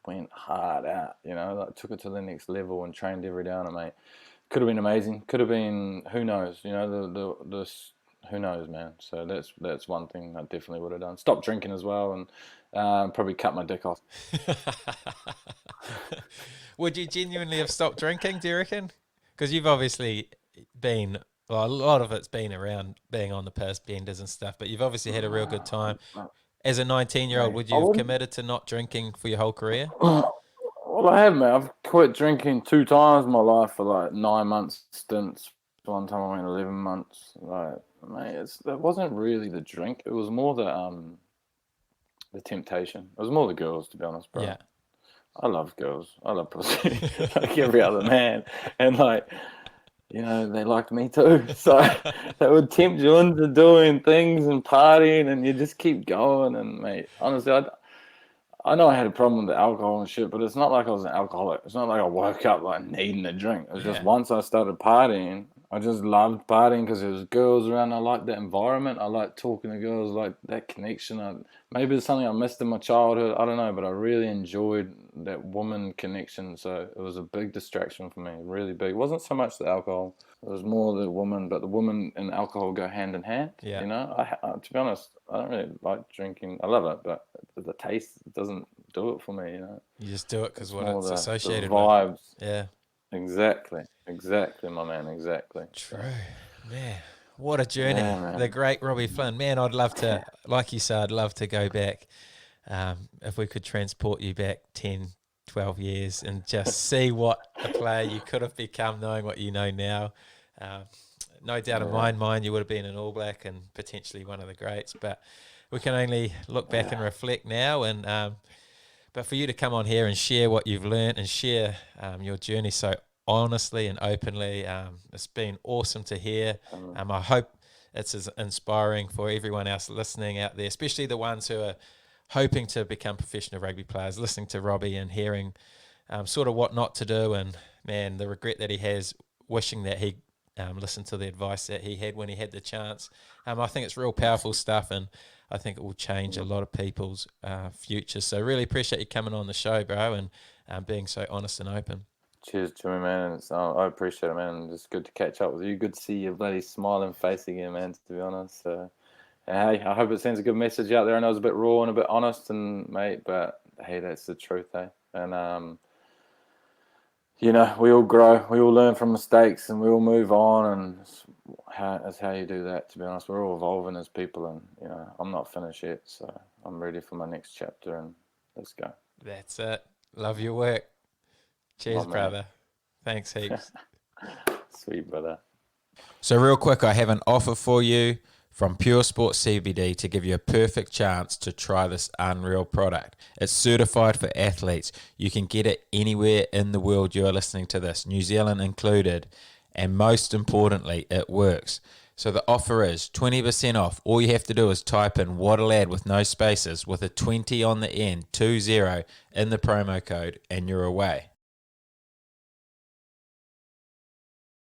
went hard out, like took it to the next level and trained every day on it, mate. Could have been amazing. Could have been, who knows, who knows, man. So that's one thing I definitely would have done. Stop drinking as well, and probably cut my dick off. Would you genuinely have stopped drinking, do you reckon? Because you've obviously been, well, a lot of it's been around being on the piss, benders and stuff, but you've obviously had a real good time. As a 19-year-old, would you have committed to not drinking for your whole career? Well, I have, mate. I've quit drinking 2 times in my life for like 9-month stints. One time I went 11 months. Like, mate, it wasn't really the drink. It was more the temptation. It was more the girls, to be honest, bro. Yeah. I love girls. I love pussy, like every other man. And like, they liked me too. So that would tempt you into doing things and partying, and you just keep going. And mate, honestly, I know I had a problem with the alcohol and shit, but it's not like I was an alcoholic. It's not like I woke up like needing a drink. It was just once I started partying, I just loved partying because there was girls around. I liked that environment. I liked talking to girls, like that connection. Maybe it's something I missed in my childhood. I don't know, but I really enjoyed that woman connection. So it was a big distraction for me, really big. It wasn't so much the alcohol. It was more the woman, but the woman and alcohol go hand in hand. Yeah. To be honest, I don't really like drinking. I love it, but the taste doesn't do it for me. You just do it because what it's the associated vibes. with. Yeah. Exactly, my man, exactly. True, man. What a journey. Yeah, the great Robbie Flynn. Man, I'd love to, like you said, I'd love to go back. If we could transport you back 10, 12 years and just see what a player you could have become knowing what you know now. no doubt in my mind you would have been an All Black and potentially one of the greats. But we can only look back and reflect now. And but for you to come on here and share what you've learned and share your journey so honestly and openly, it's been awesome to hear. I hope it's as inspiring for everyone else listening out there, especially the ones who are hoping to become professional rugby players, listening to Robbie and hearing sort of what not to do, and man, the regret that he has, wishing that he listened to the advice that he had when he had the chance. I think it's real powerful stuff, and I think it will change a lot of people's future. So really appreciate you coming on the show, bro, and being so honest and open. Cheers, Jimmy, man. I appreciate it, man. It's good to catch up with you. Good to see your bloody smiling face again, man, to be honest. Hey, I hope it sends a good message out there. I know it's a bit raw and a bit honest, and mate, but hey, that's the truth, eh? And you know, we all grow, we all learn from mistakes, and we all move on, and that's how you do that. To be honest, we're all evolving as people, and you know, I'm not finished yet, so I'm ready for my next chapter, and let's go. That's it. Love your work. Cheers, brother. Thanks heaps. Sweet, brother. So real quick, I have an offer for you from Pure Sport CBD to give you a perfect chance to try this unreal product. It's certified for athletes. You can get it anywhere in the world you are listening to this, New Zealand included. And most importantly, it works. So the offer is 20% off. All you have to do is type in Waddlead with no spaces with a 20 on the end, 20 in the promo code, and you're away.